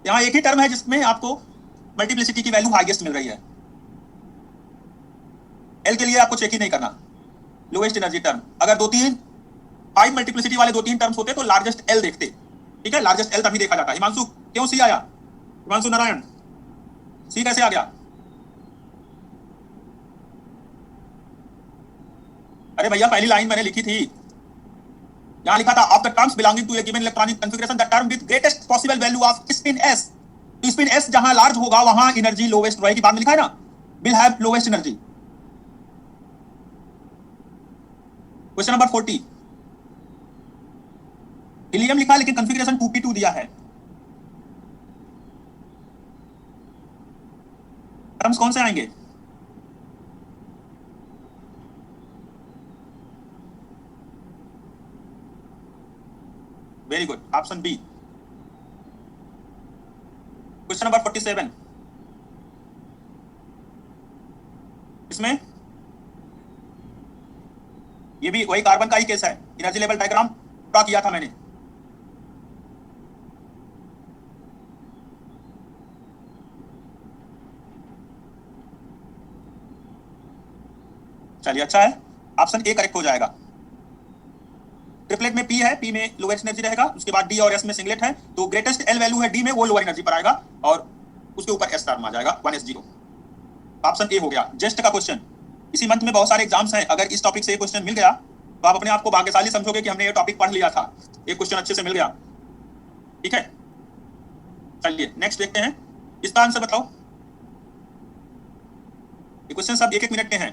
यहां एक ही टर्म है जिसमें आपको मल्टीप्लिसिटी की वैल्यू हाईएस्ट मिल रही है। l के लिए आपको चेक ही नहीं करना, लोवेस्ट एनर्जी टर्म। अगर 5 मल्टीप्लिसिटी वाले 2-3 टर्म्स होते तो लार्जेस्ट l देखते। ठीक है, लार्जेस्ट l तभी देखा जाता है। हिमांशु क्यों सी आया? हिमांशु नारायण सी कैसे आ गया? अरे भैया पहली लाइन मैंने लिखी थी, यहां लिखा था of the terms belonging to a given electronic configuration the term with greatest possible value of spin s। तो स्पिन s जहां लार्ज होगा वहां एनर्जी लोवेस्ट रहेगी। बाद में लिखा है ना will have lowest energy. Question number 40, helium लिखा है लेकिन कॉन्फ़िगरेशन 2p2 दिया है। टर्म्स कौन से आएंगे? Very good, option B. Question number 47, इसमें ये भी वही कार्बन का ही केस है। एनर्जी लेवल डायग्राम ड्रा किया था मैंने। चलिए अच्छा है, ऑप्शन ए करेक्ट हो जाएगा। ट्रिपलेट में p है, p में लोवेस्ट एनर्जी रहेगा, उसके बाद d और s में सिंगलेट है, तो ग्रेटेस्ट l वैल्यू है d में, वो लोअर एनर्जी पर आएगा और उसके ऊपर s टर्म आ जाएगा 1s0। ऑप्शन ए हो गया। जेस्ट का क्वेश्चन, इसी मंथ में बहुत सारे एग्जाम्स हैं, अगर इस टॉपिक से एक क्वेश्चन मिल गया तो आप अपने आप को भाग्यशाली समझोगे कि हमने ये टॉपिक पढ़ लिया था, एक क्वेश्चन अच्छे से मिल गया। ठीक है, चलिए नेक्स्ट देखते हैं, इसका आंसर बताओ। ये क्वेश्चन सब 1-1 मिनट के हैं।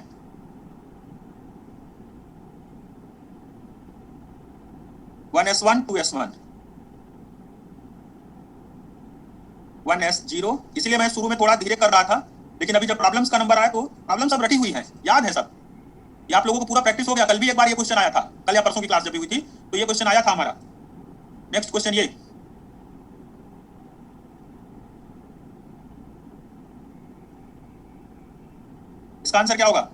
One S one, 2s1, 1s0, इसलिए मैं शुरू में थोड़ा धीरे कर रहा था, लेकिन अभी जब प्रॉब्लम्स का नंबर आया तो प्रॉब्लम सब रटी हुई है, याद है सब, ये आप लोगों को पूरा प्रैक्टिस हो गया। कल भी एक बार ये क्वेश्चन आया था, कल या परसों की क्लास जब भी हुई थी तो ये क्वेश्चन आया था हमारा। नेक्स्ट क्वेश्चन ये, इसका आंसर क्या होगा?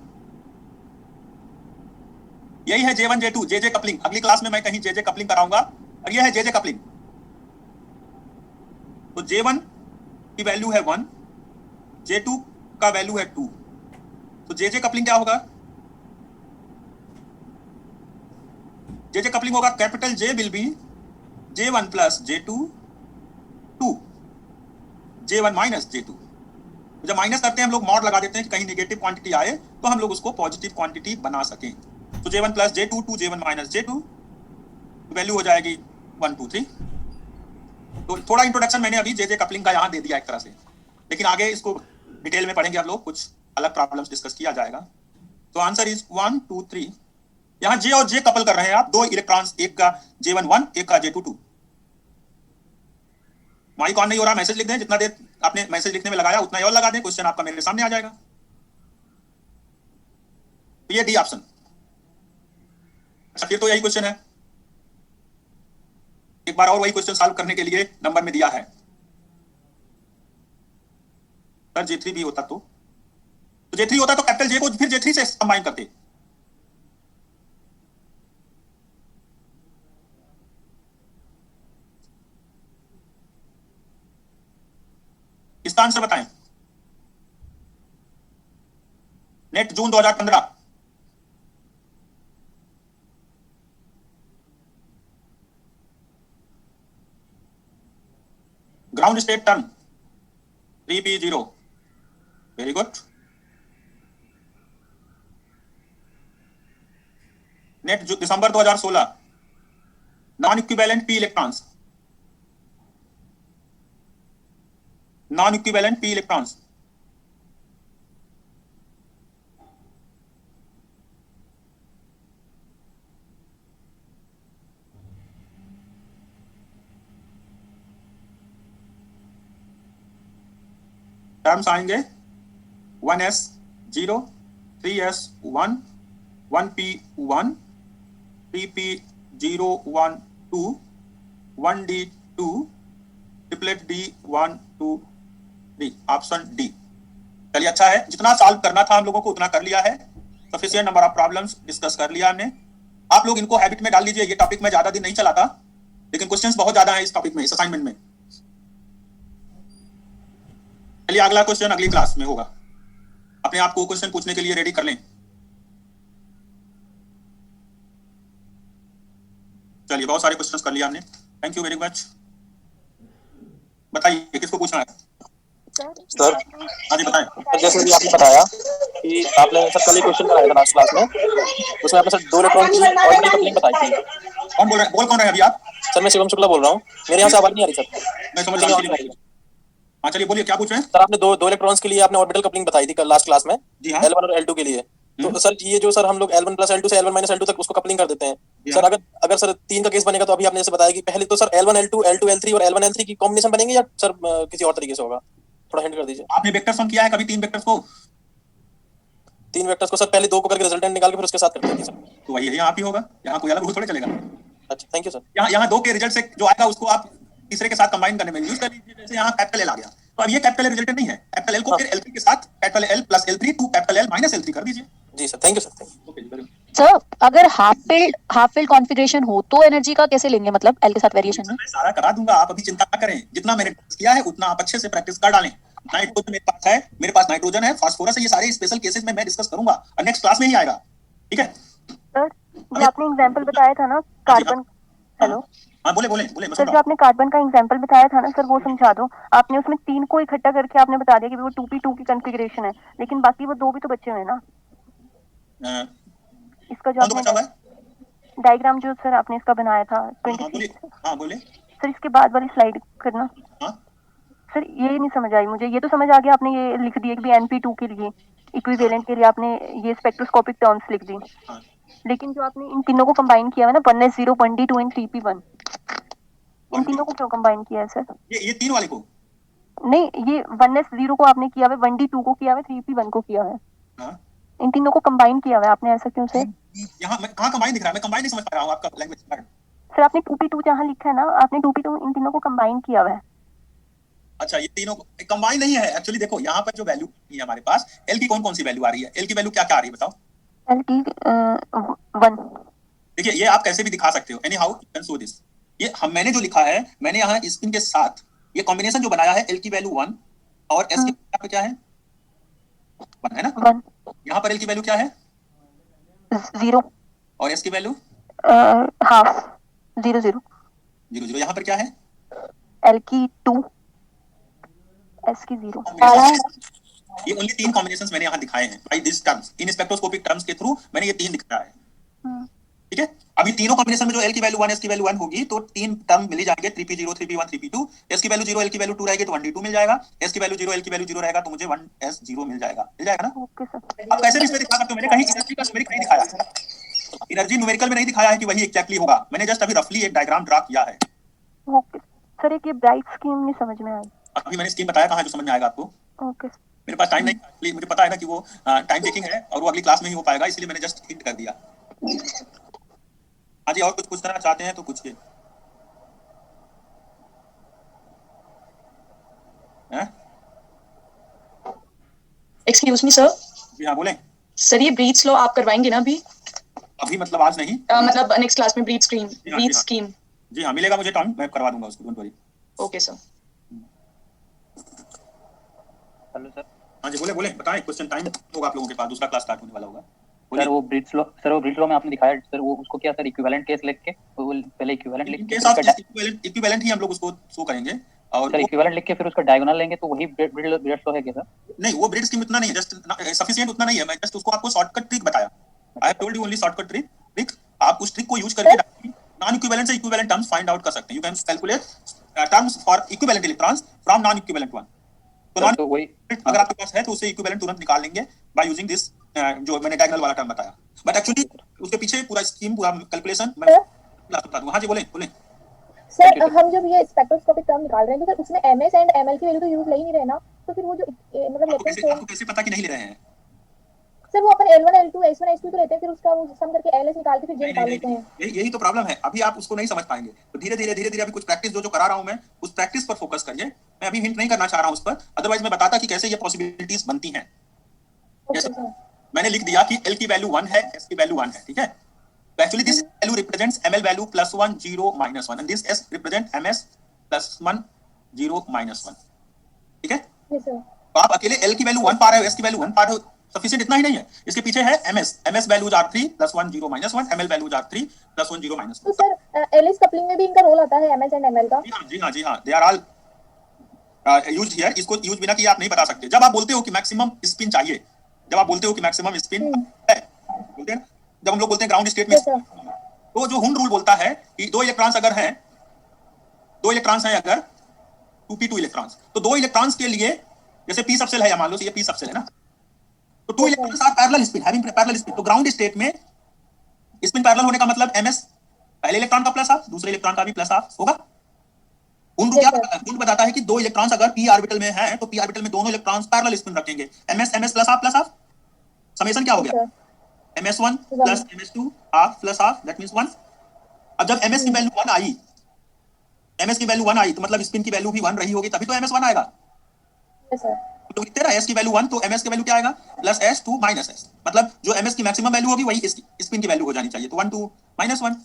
यही है J1 J2 JJ कपलिंग। अगली क्लास में मैं कहीं JJ कपलिंग कराऊंगा, और यह है JJ कपलिंग। तो J1 की वैल्यू है 1, J2 का वैल्यू है 2, तो JJ कपलिंग क्या होगा? JJ कपलिंग होगा capital J will be J1 plus J2 2 J1 minus J2। जब माइनस करते हैं हम लोग मॉड लगा देते हैं कि कहीं नेगेटिव क्वांटिटी आए तो हम लोग उसको पॉजिटिव क्वांटिटी बना सकें। तो J1 plus J2 2 J1 minus J2, value हो जाएगी 1 2 3। तो थोड़ा इंट्रोडक्शन मैंने अभी JJ कपलिंग का यहाँ दे दिया एक तरह से, लेकिन आगे इसको डिटेल में पढ़ेंगे आप लोग, कुछ अलग प्रॉब्लम्स डिस्कस किया जाएगा। तो आंसर इज 1 2 3। यहाँ J और J कपल कर रहे हैं आप, दो इलेक्ट्रॉन्स, एक का J1 1, एक का J2 2। माइक ऑन नहीं हो रहा, मैसेज लिख दें, जितना देर आपने मैसेज लिखने में लगाया उतना ही और लगा दें, क्वेश्चन आपका मेरे सामने आ जाएगा। तो ये डी ऑप्शन। अच्छा, फिर तो यही क्वेश्चन है, एक बार और वही क्वेश्चन सॉल्व करने के लिए नंबर में दिया है। सर J3 भी होता तो J3 होता तो कैपिटल J को फिर J3 से कंबाइन करते। इसका आंसर बताएं। NET June 2015। Ground state term 3p0, very good. NET December 2016, non equivalent p electrons, non equivalent p electrons. Terms आएंगे 1s0, 3s1, 1p1, 3p0 1 2, 1d2, triplet d1 2 3, option D. चलिए अच्छा है, जितना solve करना था हम लोगों को उतना कर लिया है, sufficient number of problems discuss कर लिया हमने। आप लोग इनको हैबिट में डाल लीजिए, ये टॉपिक में ज्यादा दिन नहीं चलाता, लेकिन क्वेश्चंस बहुत ज्यादा है इस टॉपिक में, इस असाइनमेंट में। चलिए अगला क्वेश्चन अगली क्लास में होगा, अपने आप को क्वेश्चन पूछने के लिए रेडी कर लें। चलिए बहुत सारे क्वेश्चंस कर लिया हमने, थैंक यू वेरी मच। बताइए किसको पूछना है?
सर
हाँ जी बताएं।
जैसे कि आपने बताया कि आपने सर कल ही क्वेश्चन कराया था लास्ट क्लास में, उसमें आपने सर 2 इलेक्ट्रॉन की ऑर्बिटल कपलिंग बताई थी।
कौन बोल रहे हैं? बोल कौन रहे हैं अभी आप?
सर मैं शिवम शुक्ला बोल रहा हूँ, मेरे यहाँ से आवाज नहीं आ रही सर।
मैं समझ रहा हूँ। हाँ चलिए बोलिए, क्या पूछ रहे हैं?
सर आपने दो इलेक्ट्रॉन्स के लिए आपने ऑर्बिटल कपलिंग बताई थी कल लास्ट क्लास में,
जी हाँ।
L1 और L2 के लिए। तो सर ये जो सर हम लोग L1 प्लस L2 से L1 माइनस L2 तक उसको कपलिंग कर देते हैं सर, अगर सर 3 का केस बनेगा तो अभी आपने जैसे बताया कि पहले तो sir L1 L2 L2 L3 और L1 L3 की कॉम्बिनेशन बनेंगे या सर किसी और तरीके से होगा? थोड़ा हिंट कर दीजिए।
आपने वेक्टर सम किया है कभी 3 वेक्टर्स को?
3 वेक्टर्स को सर पहले 2 को करके रिजल्टेंट निकाल के फिर उसके साथ करते हैं सर।
तो वही है, यहाँ भी होगा, यहाँ कोई अलग रूल थोड़े चलेगा।
अच्छा थैंक यू सर।
यहाँ 2 के रिजल्ट से जो आएगा उसको आप तीसरे के साथ कंबाइन करने में यूज कर लीजिए। जैसे यहाँ कैपिटल एल आ गया, तो अब ये कैपिटल एल रिजल्टेंट नहीं है, कैपिटल एल को फिर L3 के साथ capital L plus L3 to capital L minus L3 कर दीजिए।
जी sir thank you sir.
Okay
sir अगर हाफ फील्ड कॉन्फ़िगरेशन हो तो एनर्जी का कैसे लेंगे, मतलब एल के साथ वेरिएशन में?
मैं सारा करा दूंगा, आप अभी चिंता ना करें, जितना मैंने किया है उतना आप अच्छे से प्रैक्टिस कर डालें। नाइट्रोजन मेरे पास है, मेरे पास नाइट्रोजन है, फास्फोरस है, ये सारे स्पेशल केसेस में मैं डिस्कस करूंगा और नेक्स्ट क्लास में ही आएगा, ठीक है?
सर जो आपने एग्जांपल बताया था ना कार्बन, हेलो
हाँ बोले
सर, जो आपने कार्बन का एग्जांपल बताया था ना सर, वो समझा दो। आपने उसमें 3 को इकट्ठा करके आपने बता दिया कि वो 2p2 की कॉन्फ़िगरेशन है, लेकिन बाकी वो 2 भी तो बचे हुए हैं ना। इसका जो
कौन तो बचा हुआ
आपने
है?
डायग्राम जो सर आपने इसका बनाया था
हाँ
23
बोलिए, हाँ बोले।
सर इसके बाद वाली स्लाइड करना।
हाँ
सर ये नहीं समझ आई मुझे, ये तो समझ आ गया आपने ये लिख दिया कि NP2 के लिए इक्विवेलेंट के लिए आपने ये स्पेक्ट्रोस्कोपिक टर्म्स लिख दी,
हाँ
लेकिन जो आपने इन तीनों को कंबाइन किया है ना 1s0 1d2 and 3p1, in
1D
तीनों को क्यों कंबाइन किया है सर?
ये 3 वाले को।
नहीं, ये 1s0 को आपने किया है, 1d2 को किया है, 3p1 को किया है,
हाँ
इन तीनों को कंबाइन किया है आपने, ऐसा क्यों सर?
यहाँ मैं कहाँ कंबाइन दिख रहा है? मैं कंबाइन नहीं समझ पा रहा हूँ आपका लैंग्वेज।
सर आपने 2p2 जहाँ लिखा है ना, आपने 2p2 इन तीनों को कंबाइन किया हुआ है।
अच्छा ये तीनों कंबाइन नहीं है एक्चुअली। देखो यहाँ पर जो वैल्यू है हमारे पास, एल की कौन कौन सी वैल्यू आ रही है? एल की वैल्यू क्या क्या आ रही है बताओ?
एल की 1।
देखिए ये आप कैसे भी दिखा सकते हो, any how you can show this. ये मैंने जो लिखा है, मैंने यहाँ स्पिन के साथ ये कॉम्बिनेशन जो बनाया है, एल की वैल्यू 1 और एस की यहाँ पे क्या है? 1 है ना।
1
यहाँ पर एल की वैल्यू क्या है?
0
और एस की वैल्यू
हाफ 0 0।
0 0। यहाँ पर क्या है?
एल की 2, एस की 0।
ये ओनली 3 कॉम्बिनेशंस मैंने यहाँ दिखाए हैं बाय दिस टर्म्स, इन स्पेक्ट्रोस्कोपिक टर्म्स के थ्रू मैंने ये 3 दिखाया है। ठीक है, अभी तीनों कॉम्बिनेशन में जो एल की वैल्यू 1 एस की वैल्यू 1 होगी तो 3 टर्म मिल जाएंगे, 3p0 3p1 3p2। एस की वैल्यू 0 एल की वैल्यू 2 रहेगी तो 1d2 मिल जाएगा। एस की वैल्यू 0 एल की वैल्यू 0 रहेगा तो मुझे 1s0 मिल जाएगा ना।
Okay sir.
अब कैसे भी इसमें दिखा सकते हो, मैंने कहीं एनर्जी का न्यूमेरिक नहीं दिखाया है, एनर्जी न्यूमेरिकल में नहीं दिखाया है कि वही एग्जैक्टली होगा। मैंने जस्ट अभी रफली एक डायग्राम ड्रा किया है।
ओके सर, एक ये ब्राइट स्कीम नहीं समझ में आई।
अभी मैंने स्कीम बताया, कहाँ जो समझ में आएगा आपको?
ओके
मेरे पास टाइम नहीं, मुझे पता है ना कि वो टाइम टेकिंग है और वो अगली क्लास में ही हो पाएगा, इसलिए मैंने जस्ट हिंट कर दिया। हाँ जी, और कुछ पूछना चाहते हैं तो पूछिए।
Excuse me sir.
जी हाँ बोलें।
सर ये ब्रीथ लॉ आप करवाएंगे ना अभी?
अभी मतलब आज नहीं,
मतलब नेक्स्ट क्लास में ब्रीथ स्कीम।
जी हाँ मिलेगा मुझे टाइम, मैं करवा दूंगा उसको, don't worry.
Okay sir.
Hello sir.
हाँ जी बोले बताएं, क्वेश्चन टाइम होगा आप लोगों के पास, दूसरा क्लास स्टार्ट होने वाला होगा।
सर वो ब्रिज लॉ में आपने दिखाया सर, वो उसको क्या सर इक्विवेलेंट केस लिख के, वो पहले इक्विवेलेंट लिख के
इक्विवेलेंट ही हम लोग उसको शो करेंगे। और
सर इक्विवेलेंट लिख के फिर उसका डायगोनल लेंगे तो वही ब्रिज लॉ है क्या सर?
नहीं, वो ब्रिज स्कीम इतना नहीं है, जस्ट सफिशिएंट उतना नहीं है। मैं जस्ट उसको आपको शॉर्टकट ट्रिक बताया। I have told you only shortcut trick. आप उस ट्रिक को यूज करके नॉन इक्विवेलेंट से इक्विवेलेंट टर्म्स फाइंड आउट कर सकते हैं। You can calculate terms for equivalent electrons from non equivalent one. तो वही अगर आपके पास है तो उससे इक्विवेलेंट तुरंत निकाल लेंगे बाय यूजिंग दिस जो मैंने डायगोनल वाला टर्म बताया। बट एक्चुअली उसके पीछे पूरा स्कीम, पूरा कैलकुलेशन मैं क्लास बता दूंगा। हाँ जी बोले
सर, हम जब ये स्पेक्ट्रोस्कोपिक टर्म निकाल रहे हैं तो सर उसमें एमएस एंड एमएल की वैल्यू तो यूज ले ही नहीं रहे ना, तो फिर वो जो मतलब
आपको कैसे पता कि नहीं ले रहे हैं?
सर वो अपन L1 L2 S1 S2 तो लेते हैं, फिर उसका वो सम करके LS निकाल के फिर J निकाल लेते हैं।
यही तो प्रॉब्लम है, अभी आप उसको नहीं समझ पाएंगे। तो धीरे धीरे अभी कुछ प्रैक्टिस जो करा रहा हूं मैं, उस प्रैक्टिस पर फोकस करिए। मैं अभी हिंट नहीं करना चाह रहा हूं उस पर, अदरवाइज मैं बताता कि कैसे ये पॉसिबिलिटीज बनती हैं। मैंने लिख दिया कि L की वैल्यू 1 है, S की वैल्यू 1 है, ठीक है। तो actually this value represents ML value +1 0 -1 and this S represent MS +1 0 -1, ठीक है। तो आप अकेले L की वैल्यू 1 पा रहे हो, S की वैल्यू 1 पा रहे हो, सफिशिएंट इतना ही नहीं है। इसके पीछे है MS values are 3 +1 0 -1, ML values are 3 +1 0 -1।
तो सर एलिस कपलिंग में भी इनका रोल आता है MS एंड ML का?
जी हाँ, they are all used here. इसको यूज बिना किए आप नहीं बता सकते। जब आप बोलते हो कि मैक्सिमम स्पिन चाहिए, जब आप बोलते हो कि मैक्सिमम स्पिन है, बोलते हैं जब हम लोग बोलते हैं ग्राउंड स्टेट में, तो जो हुंड रूल बोलता है कि दो इलेक्ट्रॉन्स हैं अगर 2p2 इलेक्ट्रॉन्स, तो दो इलेक्ट्रॉन्स के लिए जैसे p सबसेल है, या मान लो ये p सबसेल है ना, तो 2 electrons are parallel spin, having parallel spin. तो ग्राउंड स्टेट में स्पिन पैरेलल होने का मतलब ms पहले इलेक्ट्रॉन का प्लस हाफ, दूसरे इलेक्ट्रॉन का भी प्लस हाफ होगा। हुंड क्या बताता है कि दो इलेक्ट्रॉन्स अगर p ऑर्बिटल में हैं तो p ऑर्बिटल में दोनों इलेक्ट्रॉन्स पैरेलल स्पिन रखेंगे। ms प्लस हाफ समेशन क्या हो गया, ms1 plus ms2 half plus half, that means 1। अब जब ms की वैल्यू 1 आई तो मतलब स्पिन की वैल्यू भी 1 रही होगी, तभी तो ms1 आएगा। तो लिखते ना s की वैल्यू 1 तो ms की वैल्यू क्या आएगा, प्लस s2 माइनस s, मतलब जो ms की मैक्सिमम वैल्यू होगी वही स्पिन की वैल्यू हो जानी चाहिए। तो 1 2 -1,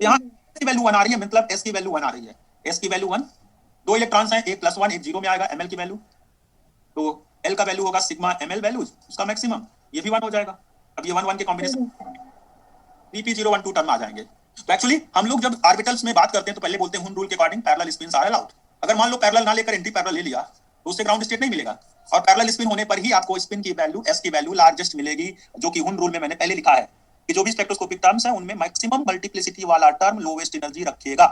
यहाँ s की वैल्यू 1 आ रही है, मतलब s की वैल्यू 1 आ रही है। s की वैल्यू 1, दो इलेक्ट्रॉन्स हैं, एक +1 एक 0 में आएगा ml की वैल्यू, तो l का वैल्यू होगा सिग्मा ml वैल्यू, उसका मैक्सिमम, ये भी 1 हो जाएगा। अब ये 1 1 के कॉम्बिनेशन 3p0 1 2 टर्म आ जाएंगे। तो एक्चुअली हम लोग जब ऑर्बिटल्स में बात करते हैं तो पहले बोलते हैं हुंड रूल के according parallel spins are allowed. अगर मान लो पैरेलल ना लेकर एंटी पैरेलल ले लिया तो उससे ग्राउंड स्टेट नहीं मिलेगा। और पैरेलल स्पिन होने पर ही आपको स्पिन की वैल्यू, एस की वैल्यू लार्जेस्ट मिलेगी, जो कि हुन रूल में मैंने पहले लिखा है कि जो भी स्पेक्ट्रोस्कोपिक टर्म्स है उनमें मैक्सिमम मल्टीप्लिसिटी वाला टर्म लोवेस्ट एनर्जी रखेगा।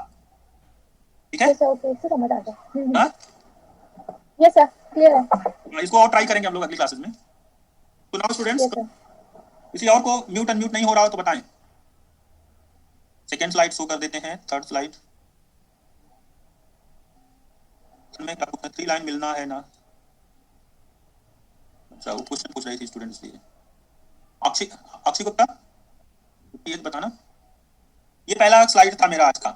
ठीक है?
यस सर, ओके, इससे समझ आ गया।
हाँ,
यस सर, क्लियर है।
इसको और ट्राई करेंगे हम लोग अगली क्लासेस में। तो नाउ स्टूडेंट्स,
यस सर।
किसी और को म्यूट अनम्यूट नहीं हो रहा हो तो बताएं। सेकेंड स्लाइड शो कर देते हैं, थर्ड स्लाइड में 3 लाइन मिलना है ना। अच्छा, वो क्वेश्चन पूछ रही थी स्टूडेंट, इसलिए अक्षय गुप्ता ये बताना। ये पहला स्लाइड था मेरा आज का।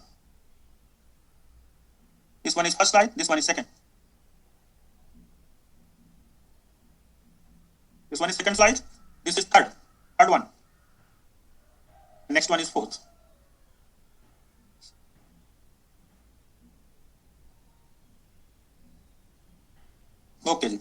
This one is first slide, this one is second, this one is second slide, this is third one, next one is fourth. Okay ji.